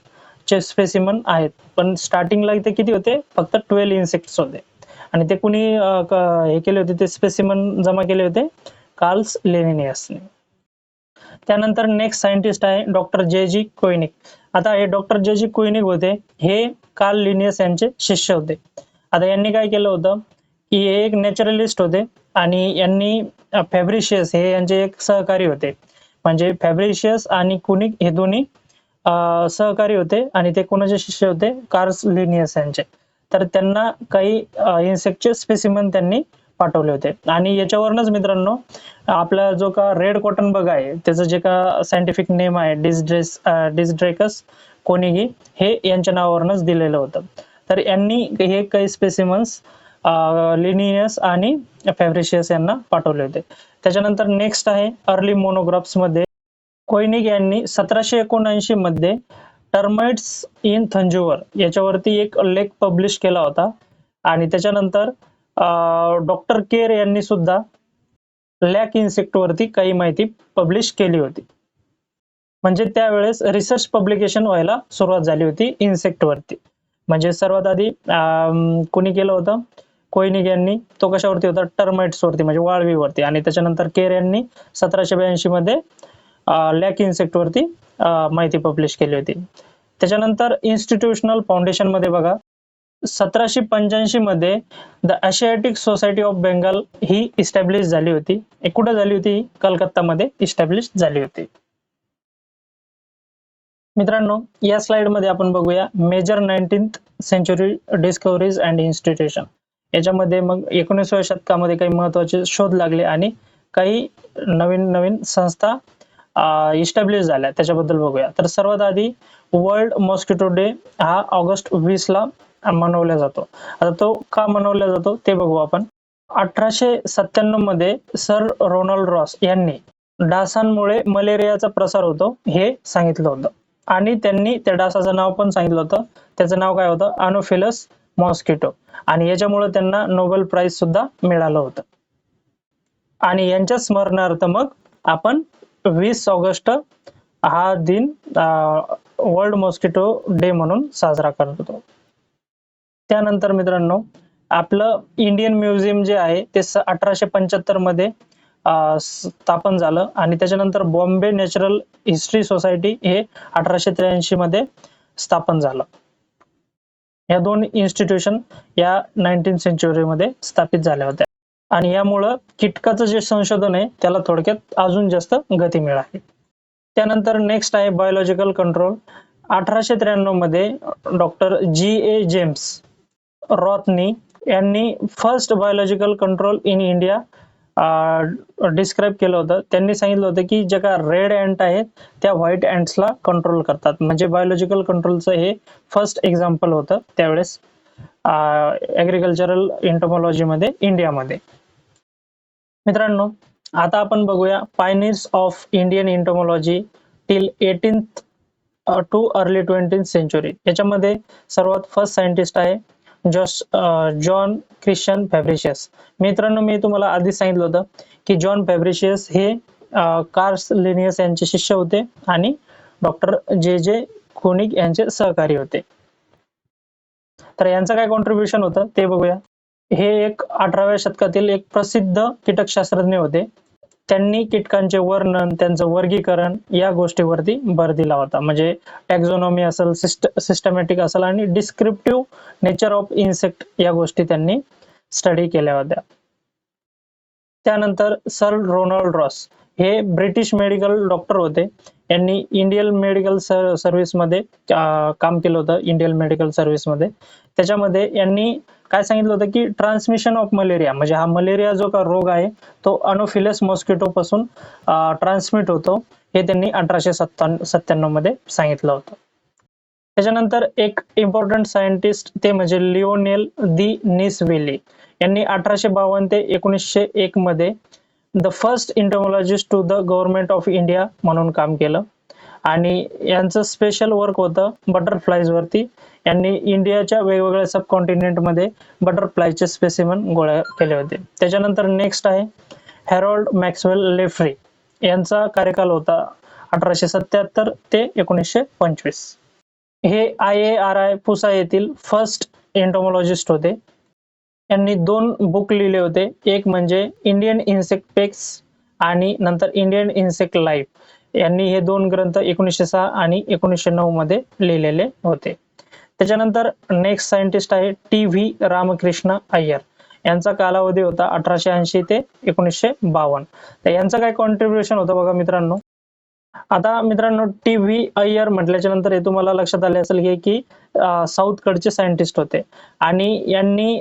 चे स्पेसिमन आहेत, पण स्टार्टिंगला इथे किती होते? फक्त 12 इन्सेक्ट्स होते. आणि ते कुणी हे केले होते, ते स्पेसिमन जमा केले होते कार्ल लिनेनियसने. त्यानंतर नेक्स्ट सायंटिस्ट आहे डॉक्टर जे कोइनिक. आता हे डॉक्टर जे कोइनिक होते, हे कार्ल लिनियस यांचे शिष्य होते. आता यांनी काय केलं होतं की हे एक नॅचरलिस्ट होते आणि यांनी फॅब्रिशियस हे यांचे एक सहकारी होते. म्हणजे फॅब्रिशियस आणि कोनिक हे दोन्ही सहकारी होते आणि ते कोणाचे शिष्य होते? कार्ल लिनियस यांचे. तर त्यांना काही इन्सेक्टचे स्पेसिमन त्यांनी पाठवले होते. आणि याच्यावरूनच मित्रांनो, आपला जो का रेड कॉटन बग आहे, त्याचं जे का सायंटिफिक नेम आहे डिसड्रेकस कोनिगी, हे यांच्या नावावरूनच दिलेलं होतं. तर यांनी हे काही स्पेसिमन्स लिनियस आणि फॅब्रिशियस यांना पाठवले होते. त्याच्यानंतर नेक्स्ट आहे अर्ली मोनोग्राफ्स मध्ये कोइनिक यांनी 1779 मध्ये टर्माइट्स इन थंजावूर याच्यावरती एक लेख पब्लिश केला होता. आणि त्याच्यानंतर डॉक्टर केर यांनी सुद्धा लॅक इन्सेक्ट वरती काही माहिती पब्लिश केली होती. म्हणजे त्यावेळेस रिसर्च पब्लिकेशन व्हायला सुरुवात झाली होती इन्सेक्ट वरती. म्हणजे सर्वात आधी कोणी केलं होतं? कोइनिक यांनी. तो कशावरती होता? टर्माइट्स वरती, म्हणजे वाळवीवरती. आणि त्याच्यानंतर केर यांनी 1782 मध्ये लॅक इन्सेक्ट वरती माहिती पब्लिश केली होती. त्याच्यानंतर इन्स्टिट्यूशनल फाउंडेशन मध्ये बघा, 1785 मध्ये the Asiatic society of Bengal he establish झाली होती. कुठं झाली होती? कलकत्तामध्ये इस्टॅब्लिश झाली होती. मित्रांनो, या स्लाइड मध्ये आपण बघूया major 19th century discoveries and institution. याच्यामध्ये मग 19व्या शतकामध्ये काही महत्वाचे शोध लागले आणि काही नवीन नवीन संस्था इस्टॅब्लिश झाल्या, त्याच्याबद्दल बघूया. तर सर्वात आधी वर्ल्ड मॉस्किटो डे हा ऑगस्ट 20 ला मनवला जातो. आता तो का मनवला जातो ते बघू आपण. 1897 मध्ये सर रोनाल्ड रॉस यांनी डासांमुळे मलेरियाचा प्रसार होतो हे सांगितलं होतं. आणि त्यांनी त्या डासाचं नाव पण सांगितलं होतं. त्याचं नाव काय होतं? अनोफिलस मॉस्किटो. आणि याच्यामुळे त्यांना नोबेल प्राइज सुद्धा मिळालं होतं. आणि यांच्या स्मरणार्थ मग आपण 20 ऑगस्ट हा दिन वर्ल्ड मॉस्किटो डे म्हणून साजरा करतो. त्यानंतर मित्रांनो, आपलं इंडियन म्युझियम जे आहे ते 1875 मध्ये स्थापन झालं. आणि त्याच्यानंतर बॉम्बे नॅचरल हिस्ट्री सोसायटी हे 1883 मध्ये स्थापन झालं. या दोन इन्स्टिट्यूशन या 19th सेंचुरी मध्ये स्थापित झाल्या होत्या. आणि यामुळं कीटकाचं जे संशोधन आहे त्याला थोडक्यात अजून जास्त गती मिळाली. त्यानंतर नेक्स्ट आहे बायोलॉजिकल कंट्रोल. 1893 मध्ये डॉक्टर G.A. जेम्स रॉथनी यांनी first biological control in India describe केलं होतं. त्यांनी सांगितलं होतं की ज्या का रेड अँट आहेत त्या व्हाईट अँट्सला कंट्रोल करतात. म्हणजे बायोलॉजिकल कंट्रोलचं हे फर्स्ट एक्झाम्पल होतं त्यावेळेस ऍग्रिकल्चरल एंटोमॉलॉजी मध्ये इंडियामध्ये. मित्रांनो, आता आपण बघूया pioneers of Indian entomology till 18th to early 20th century. याच्यामध्ये सर्वात फर्स्ट सायंटिस्ट आहे जॉन ख्रिश्चन फॅब्रिशियस. मित्रांनो, मी तुम्हाला आधीच सांगितलं होतं की जॉन फॅब्रिशियस हे कार्ल लिनियस यांचे शिष्य होते आणि डॉक्टर जे कोनिक यांचे सहकारी होते. तर यांचं काय कॉन्ट्रीब्युशन होतं ते बघूया. हे एक 18व्या शतकातील एक प्रसिद्ध कीटकशास्त्रज्ञ होते. त्यांनी कीटकांचे वर्णन, त्यांचं वर्गीकरण या गोष्टीवरती भर दिला होता. म्हणजे टॅक्झोनॉमी असेल, सिस्टमॅटिक असेल आणि डिस्क्रिप्टिव्ह नेचर ऑफ इन्सेक्ट या गोष्टी त्यांनी स्टडी केल्या होत्या. त्यानंतर सर रोनाल्ड रॉस हे ब्रिटिश मेडिकल डॉक्टर होते. यांनी इंडियन मेडिकल सर्व्हिस मध्ये काम केलं होतं. इंडियन मेडिकल सर्व्हिस मध्ये त्याच्यामध्ये यांनी काय सांगितलं होतं की ट्रान्समिशन ऑफ मलेरिया, म्हणजे हा मलेरिया जो का रोग आहे तो अनोफिलस मॉस्किटो पासून ट्रान्समिट होतो हे त्यांनी 1897 मध्ये सांगितलं होतं. त्याच्यानंतर एक इम्पॉर्टंट सायंटिस्ट ते म्हणजे लिओनेल दी निसविली यांनी 1852 ते 1901 मध्ये the first entomologist to the government of India म्हणून काम केलं आणि यांचं स्पेशल वर्क होतं बटरफ्लाईज वरती. यांनी इंडियाच्या वेगवेगळ्या सब कॉन्टिनेंट मध्ये बटरफ्लायचे स्पेसिमन गोळा केले होते. त्याच्यानंतर नेक्स्ट आहे हॅरोल्ड मॅक्सवेल लेफ्री यांचा कार्यकाल होता 1877 ते 1925. हे IARI पुसा येथील फर्स्ट एंटोमॉलॉजिस्ट होते. यांनी 2 बुक लिहिले होते, एक म्हणजे इंडियन इन्सेक्ट पेक्स आणि नंतर इंडियन इन्सेक्ट लाईफ. यांनी हे 2 ग्रंथ 1906 आणि 1909 मध्ये लिहिलेले होते. त्याच्यानंतर नेक्स्ट सायंटिस्ट आहे TV रामकृष्ण अय्यर. यांचा कालावधी होता 1880 ते 1952. तर यांचं काय कॉन्ट्रीब्युशन होतं बघा मित्रांनो. आता मित्रांनो TV अय्यर म्हटल्याच्या नंतर हे तुम्हाला लक्षात आले असेल की साऊथ कडचे सायंटिस्ट होते आणि यांनी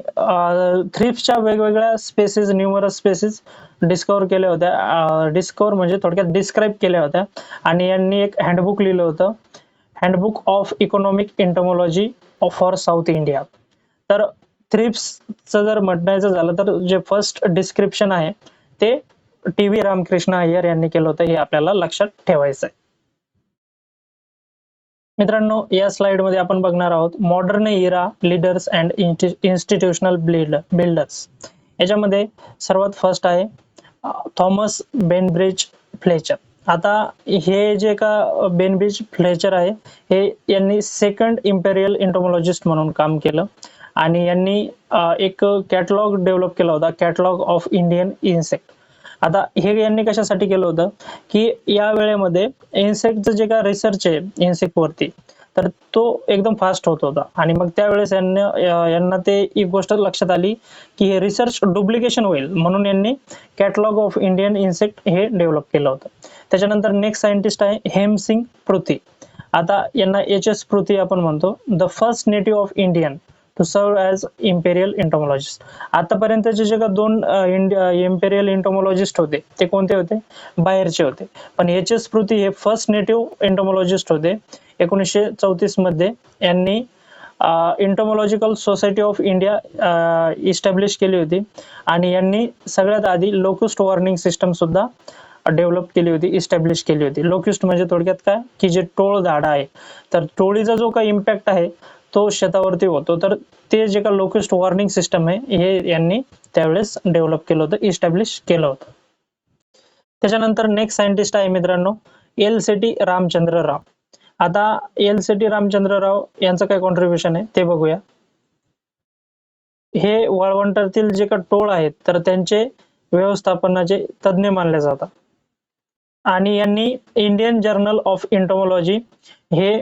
थ्रिप्सच्या वेगवेगळ्या स्पेसिस न्यूमरस स्पेसिस डिस्कवर केल्या होत्या. डिस्कवर म्हणजे थोडक्यात डिस्क्राईब केल्या होत्या आणि यांनी एक हँडबुक लिहिलं होतं, handbook of economic entomology for South India. तर थ्रिप्सचं जर म्हणायचं झालं तर जे फर्स्ट डिस्क्रिप्शन आहे ते TV रामकृष्ण अय्यर यांनी केलं होतं, हे आपल्याला लक्षात ठेवायचं आहे. मित्रांनो या स्लाइड मध्ये आपण बघणार आहोत modern era leaders and institutional builders. याच्यामध्ये सर्वात फर्स्ट आहे थॉमस बेनब्रिज फ्लेचर. आता हे जे का बेनब्रिज फ्लेचर आहे हे यांनी सेकंड इम्पेरियल एंटोमॉलॉजिस्ट म्हणून काम केलं आणि यांनी एक कॅटलॉग डेव्हलप केला होता, कॅटलॉग ऑफ इंडियन इन्सेक्ट. आता हे यांनी कशासाठी केलं होतं की या वेळेमध्ये इन्सेक्टचं जे काय रिसर्च आहे इन्सेक्ट वरती तर तो एकदम फास्ट होत होता आणि मग त्यावेळेस यांना ते एक गोष्ट लक्षात आली की हे रिसर्च डुप्लिकेशन होईल, म्हणून यांनी कॅटलॉग ऑफ इंडियन इन्सेक्ट हे डेव्हलप केलं होतं. त्याच्यानंतर नेक्स्ट सायंटिस्ट आहे हेमसिंग पृथ्वी. आता यांना HS पृथ्वी आपण म्हणतो, the first native of Indian to serve as imperial entomologist. आतापर्यंतचे जे का 2 इम्पेरियल एंटोमॉलॉजिस्ट होते ते कोणते होते, बाहेरचे होते, पण HS पृथ्वी हे फर्स्ट नेटिव्ह एंटोमॉलॉजिस्ट होते. 1934 मध्ये यांनी एंटोमॉलॉजिकल सोसायटी ऑफ इंडिया इस्टॅब्लिश केली होती आणि यांनी सगळ्यात आधी लोकस्ट वॉर्निंग सिस्टम सुद्धा डेव्हलप केली होती, इस्टॅब्लिश केली होती. लोकिस्ट म्हणजे थोडक्यात काय की जे टोळ झाड आहे तर टोळीचा जो काही इम्पॅक्ट आहे तो शेतावरती होतो, तर ते जे का लोकिस्ट वॉर्निंग सिस्टम आहे हे यांनी त्यावेळेस डेव्हलप केलं होतं, इस्टॅब्लिश केलं होतं. त्याच्यानंतर नेक्स्ट सायंटिस्ट आहे मित्रांनो LCT रामचंद्र राव. आता LCT रामचंद्र राव यांचं काय कॉन्ट्रीब्युशन आहे ते बघूया. हे वाळवंटातील जे का टोळ आहेत तर त्यांचे व्यवस्थापनाचे तज्ज्ञ मानले जातात आणि यांनी इंडियन जर्नल ऑफ एंटोमॉलॉजी हे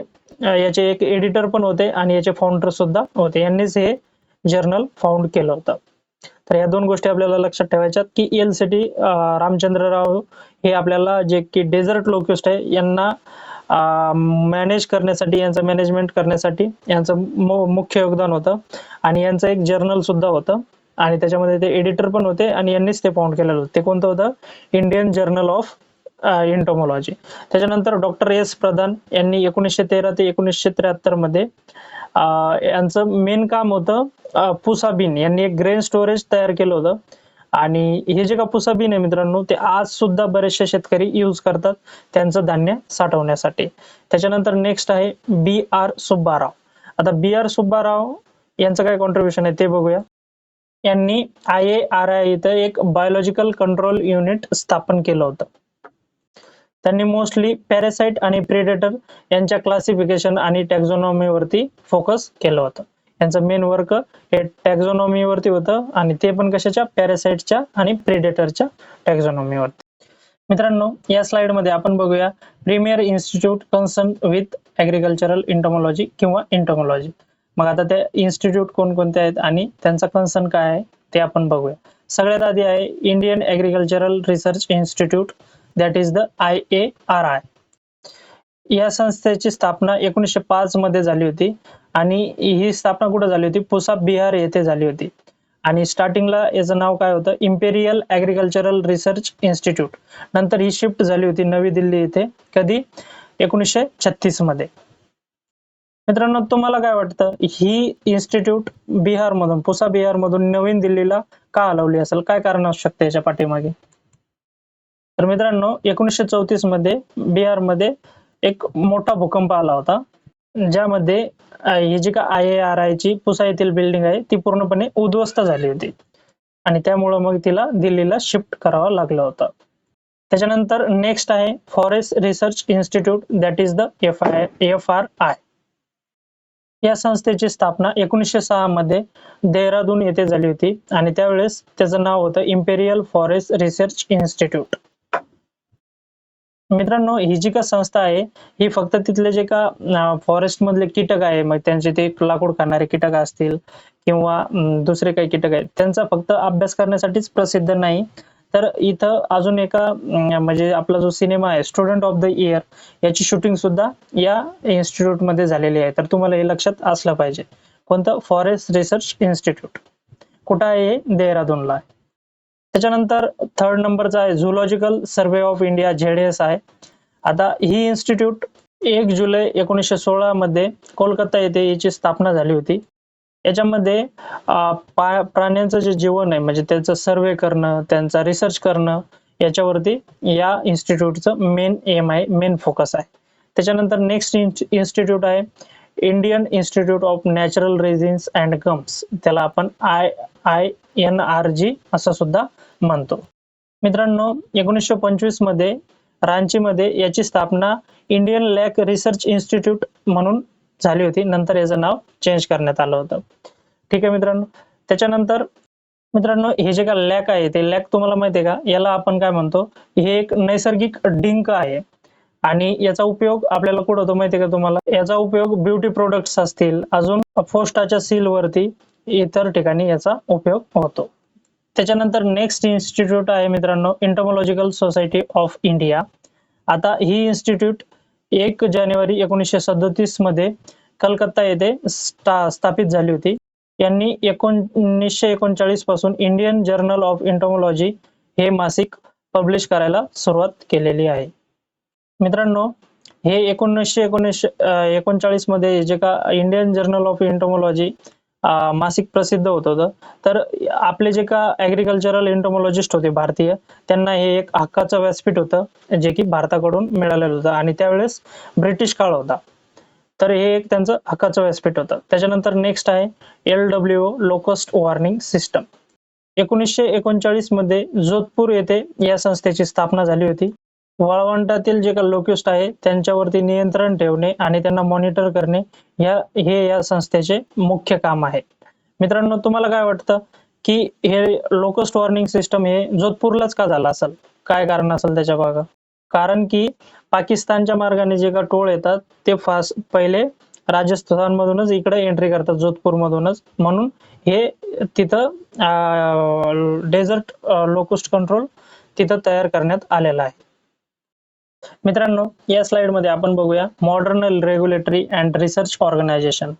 याचे एक एडिटर पण होते आणि याचे फाउंडर सुद्धा होते. यांनीच हे जर्नल फाउंड केलं होतं. तर या 2 गोष्टी आपल्याला लक्षात ठेवायच्यात की LCT रामचंद्र राव हे आपल्याला जे की डेझर्ट लोकिस्ट आहे यांना मॅनेज करण्यासाठी, यांचं मॅनेजमेंट करण्यासाठी यांचं मुख्य योगदान होतं आणि यांचं एक जर्नल सुद्धा होतं आणि त्याच्यामध्ये ते एडिटर पण होते आणि यांनीच ते फाउंड केलेलं होतं. ते कोणतं होतं, इंडियन जर्नल ऑफ एंटोमॉलॉजी. त्याच्यानंतर डॉक्टर S प्रधान यांनी 1913 ते 1973 मध्ये यांचं मेन काम होतं पुसा बीन. यांनी एक ग्रेन स्टोरेज तयार केलं होतं आणि हे जे का पुसा बीन आहे मित्रांनो ते आज सुद्धा बरेचसे शेतकरी यूज करतात त्यांचं धान्य साठवण्यासाठी. त्याच्यानंतर नेक्स्ट आहे BR सुब्बाराव. आता BR सुब्बाराव यांचं काय कॉन्ट्रीब्युशन आहे ते बघूया. यांनी IARI इथं एक बायोलॉजिकल कंट्रोल युनिट स्थापन केलं होतं. त्यांनी मोस्टली पॅरासाइट आणि प्रेडेटर यांच्या क्लासिफिकेशन आणि टॅक्झॉनॉमी वरती फोकस केलं होतं. यांचं मेन वर्क हे टॅक्झॉनॉमी वरती होतं आणि ते पण कशाच्या, पॅरासाइटच्या आणि प्रेडेटरच्या टॅक्झॉनॉमी वरती. मित्रांनो या स्लाइड मध्ये आपण बघूया premier institute concern with agricultural entomology किंवा एंटोमॉलॉजी. मग आता ते इन्स्टिट्यूट कोणकोणते आहेत आणि त्यांचा कन्सर्न काय आहे ते आपण बघूया. सगळ्यात आधी आहे Indian agricultural research institute, that is the IARI. या संस्थेची स्थापना 1905 मध्ये झाली होती आणि ही स्थापना कुठे झाली होती, पुसा बिहार येथे झाली होती आणि स्टार्टिंगला याचं नाव काय होतं, इम्पेरियल ऍग्रिकल्चरल रिसर्च इन्स्टिट्यूट. नंतर ही शिफ्ट झाली होती नवी दिल्ली येथे, कधी 1936 मध्ये. मित्रांनो, तुम्हाला काय वाटतं, ही इन्स्टिट्यूट बिहारमधून, पुसा बिहारमधून नवीन दिल्लीला का हलवली असेल? काय कारण असू शकते याच्या पाठीमागे? तर मित्रांनो, 1934 मध्ये बिहारमध्ये एक मोठा भूकंप आला होता, ज्यामध्ये ही जी का IARI ची पुसा येथील बिल्डिंग आहे ती पूर्णपणे उद्ध्वस्त झाली होती आणि त्यामुळे मग तिला दिल्लीला शिफ्ट करावं लागलं होतं. त्याच्यानंतर नेक्स्ट आहे forest research institute, that is the FRI. या संस्थेची स्थापना 1906 मध्ये देहरादून येथे झाली होती आणि त्यावेळेस त्याचं नाव होतं इम्पेरियल फॉरेस्ट रिसर्च इन्स्टिट्यूट. मित्रांनो, ही जी का संस्था आहे ही फक्त तिथले जे का फॉरेस्ट मधले कीटक आहे, मग त्यांचे ते लाकूड खाणारे कीटक असतील किंवा दुसरे काही कीटक आहेत, त्यांचा फक्त अभ्यास करण्यासाठीच प्रसिद्ध नाही, तर इथं अजून एका म्हणजे आपला जो सिनेमा आहे स्टुडंट ऑफ द इयर, याची शूटिंग सुद्धा या इन्स्टिट्यूट मध्ये झालेली आहे. तर तुम्हाला हे लक्षात असलं पाहिजे. कोणतं? Forest research institute. कुठं आहे? हे देहरादूनला आहे. त्याच्यानंतर थर्ड नंबरचा आहे zoological survey of India, ZS आहे. आता ही इन्स्टिट्यूट 1 जुलै 1916 मध्ये कोलकाता येथे याची स्थापना झाली होती. याच्यामध्ये प्राण्यांचं जे जीवन आहे म्हणजे त्याचं सर्वे करणं, त्यांचा रिसर्च करणं, याच्यावरती या इन्स्टिट्यूटचं मेन एम आहे, मेन फोकस आहे. त्याच्यानंतर नेक्स्ट इन्स्टिट्यूट आहे Indian institute of natural resins and gums, त्याला आपण INRG असं सुद्धा म्हणतो. मित्रांनो, 1925 मध्ये रांचीमध्ये याची स्थापना इंडियन लॅक रिसर्च इन्स्टिट्यूट म्हणून झाली होती. नंतर याचं नाव चेंज करण्यात आलं होतं. ठीक आहे मित्रांनो. त्याच्यानंतर मित्रांनो, हे जे का लॅक आहे ते लॅक तुम्हाला माहिती आहे का, याला आपण काय म्हणतो, हे एक नैसर्गिक डिंक आहे आणि याचा उपयोग आपल्याला कुठं होतो माहिती आहे का तुम्हाला? याचा उपयोग ब्युटी प्रोडक्ट्स असतील, अजून पोस्टाच्या सील वरती, इतर ठिकाणी याचा उपयोग होतो. त्याच्यानंतर नेक्स्ट इन्स्टिट्यूट आहे मित्रांनो एंटोमॉलॉजिकल सोसायटी ऑफ इंडिया. आता ही इन्स्टिट्यूट 1 जानेवारी 1937 मध्ये कलकत्ता येथे स्थापित झाली होती. यांनी 1939 पासून इंडियन जर्नल ऑफ एंटोमॉलॉजी हे मासिक पब्लिश करायला सुरुवात केलेली आहे. मित्रांनो, हे 1939 मध्ये जे का इंडियन जर्नल ऑफ एंटोमॉलॉजी मासिक प्रसिद्ध होत होतं, तर आपले जे का ऍग्रिकल्चरल एंटोमॉलॉजिस्ट होते भारतीय, त्यांना हे एक हक्काचं व्यासपीठ होतं जे की भारताकडून मिळालेलं होतं आणि त्यावेळेस ब्रिटिश काळ होता, तर हे एक त्यांचं हक्काचं व्यासपीठ होतं. त्याच्यानंतर नेक्स्ट आहे LWO लोकस्ट वॉर्निंग सिस्टम. 1939 मध्ये जोधपूर येथे या संस्थेची स्थापना झाली होती. वाळवंटातील जे काही लोकस्ट आहे त्यांच्यावरती नियंत्रण ठेवणे आणि त्यांना मॉनिटर करणे हे या संस्थेचे मुख्य काम आहे. मित्रांनो, तुम्हाला काय वाटतं की हे लोकस्ट वॉर्निंग सिस्टम हे जोधपूरलाच का झालं असेल? काय कारण असेल त्याच्या मागं? कारण की पाकिस्तानच्या मार्गाने जे का टोळ येतात ते पहिले राजस्थान मधूनच इकडे एंट्री करतात, जोधपूर मधूनच, म्हणून हे तिथं डेझर्ट लोकस्ट कंट्रोल तिथं तयार करण्यात आलेला आहे. मित्रांनो, या स्लाइड मध्ये आपण बघूया modern regulatory and research organisation,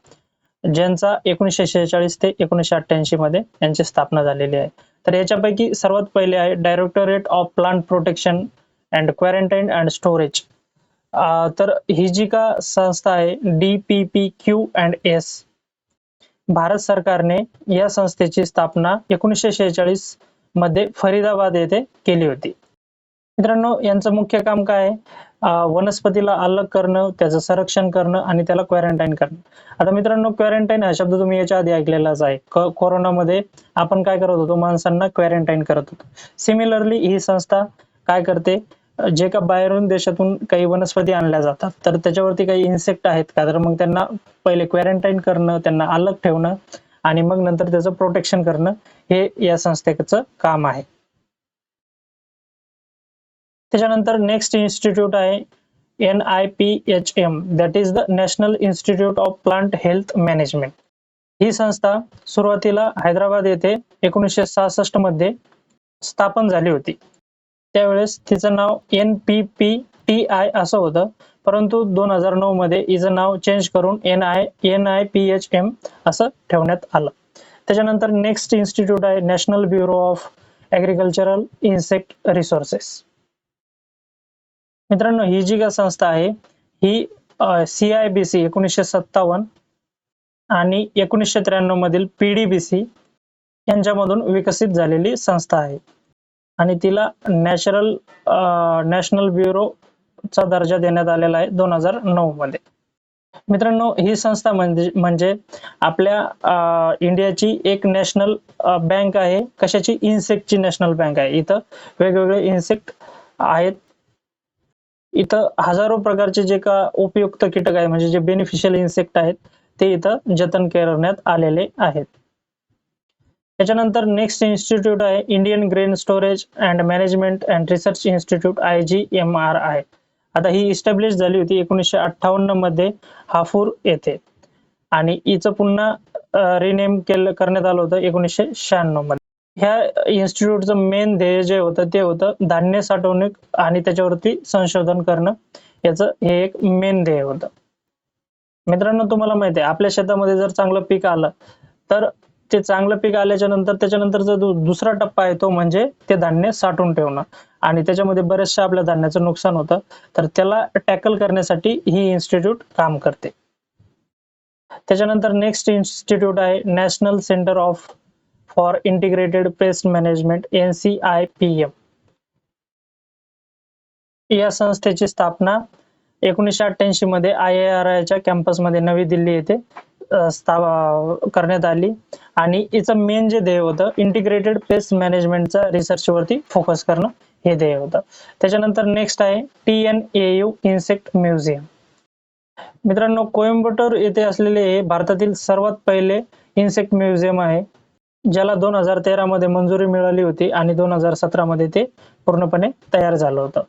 ज्यांचा 1946 ते 1988 मध्ये यांची स्थापना झालेली आहे. तर याच्यापैकी सर्वात पहिले आहे directorate of plant protection and quarantine and storage. तर ही जी का संस्था आहे DPPQ&S, भारत सरकारने या संस्थेची स्थापना 1946 मध्ये फरीदाबाद येथे केली होती. मित्रांनो, यांचं मुख्य काम काय आहे? वनस्पतीला अलग करणं, त्याचं संरक्षण करणं आणि त्याला क्वारंटाईन करणं. आता मित्रांनो, क्वारंटाईन हा शब्द तुम्ही याच्या आधी ऐकलेलाच आहे. कोरोनामध्ये आपण काय करत होतो? माणसांना क्वारंटाईन करत होतो. सिमिलरली ही संस्था काय करते? जे का बाहेरून देशातून काही वनस्पती आणल्या जातात, तर त्याच्यावरती काही इन्सेक्ट आहेत का, तर मग त्यांना पहिले क्वारंटाईन करणं, त्यांना अलग ठेवणं आणि मग नंतर त्याचं प्रोटेक्शन करणं, हे या संस्थेचं काम आहे. त्याच्यानंतर नेक्स्ट इन्स्टिट्यूट आहे NIPHM, that is the national institute of plant health management. ही संस्था सुरुवातीला हैदराबाद येथे 1966 मध्ये स्थापन झाली होती. त्यावेळेस तिचं नाव NPPTI असं होतं, परंतु 2009 मध्ये हिचं नाव चेंज करून NIPHM असं ठेवण्यात आलं. त्याच्यानंतर नेक्स्ट इन्स्टिट्यूट आहे national bureau of agricultural insect resources. मित्रांनो, ही जी संस्था आहे ही CIBC 1957 आणि 1993 मधील PDBC यांच्यामधून विकसित झालेली संस्था आहे आणि तिला नॅशनल ब्युरो चा दर्जा देण्यात आलेला आहे 2009 मध्ये. मित्रांनो, ही संस्था म्हणजे आपल्या इंडियाची एक नॅशनल बँक आहे. कशाची? इन्सेक्टची नॅशनल बँक आहे. इथं वेगवेगळे इन्सेक्ट आहेत. इथं हजारो प्रकारचे जे का उपयुक्त कीटक आहे म्हणजे जे बेनिफिशियल इन्सेक्ट आहेत ते इथं जतन करण्यात आलेले आहेत. त्याच्यानंतर नेक्स्ट इन्स्टिट्यूट आहे Indian grain storage and management and research institute IGMRI. आता ही इस्टॅब्लिश झाली होती 1958 मध्ये हाफूर येथे आणि हिचं पुन्हा रिनेम करण्यात आलं होतं 1996 मध्ये. ह्या इन्स्टिट्यूटचं मेन ध्येय जे होतं ते होतं धान्य साठवणूक आणि त्याच्यावरती संशोधन करणं, याचं हे एक मेन ध्येय होतं. मित्रांनो, तुम्हाला माहिती आहे आपल्या शेतामध्ये जर चांगलं पीक आलं तर ते चांगलं पीक आल्याच्या नंतर त्याच्यानंतरचा दुसरा टप्पा आहे तो म्हणजे ते धान्य साठवून ठेवणं आणि त्याच्यामध्ये बरेचशा आपल्या धान्याचं नुकसान होतं, तर त्याला टॅकल करण्यासाठी ही इन्स्टिट्यूट काम करते. त्याच्यानंतर नेक्स्ट इन्स्टिट्यूट आहे national centre for integrated pest management NCIPM. या संस्थेची स्थापना 1988 मध्ये IIRI च्या कॅम्पसमध्ये नवी दिल्ली येथे करण्यात आली आणि याचं मेन जे ध्येय होतं इंटिग्रेटेड पेस्ट मॅनेजमेंटचा रिसर्च वरती फोकस करणं हे ध्येय होतं. त्याच्यानंतर नेक्स्ट आहे TNAU इन्सेक्ट म्युझियम. मित्रांनो, कोइंबतूर येथे असलेले हे भारतातील सर्वात पहिले इन्सेक्ट म्युझियम आहे, ज्याला 2013 मध्ये मंजुरी मिळाली होती आणि 2017 मध्ये ते पूर्णपणे तयार झालं होतं.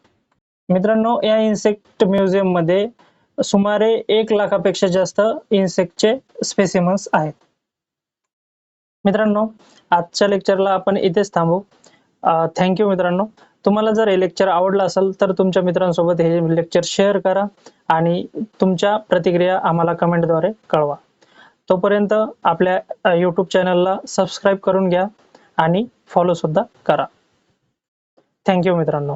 मित्रांनो, या इन्सेक्ट म्युझियम मध्ये सुमारे 1 लाखापेक्षा जास्त इन्सेक्टचे स्पेसिमन्स आहेत. मित्रांनो, आजच्या लेक्चरला आपण इथेच थांबू. थँक्यू मित्रांनो. तुम्हाला जर हे लेक्चर आवडलं असेल तर तुमच्या मित्रांसोबत हे लेक्चर शेअर करा आणि तुमच्या प्रतिक्रिया आम्हाला कमेंटद्वारे कळवा. तोपर्यंत आपल्या YouTube चॅनलला सबस्क्राईब करून घ्या आणि फॉलो सुद्धा करा. थँक्यू मित्रांनो.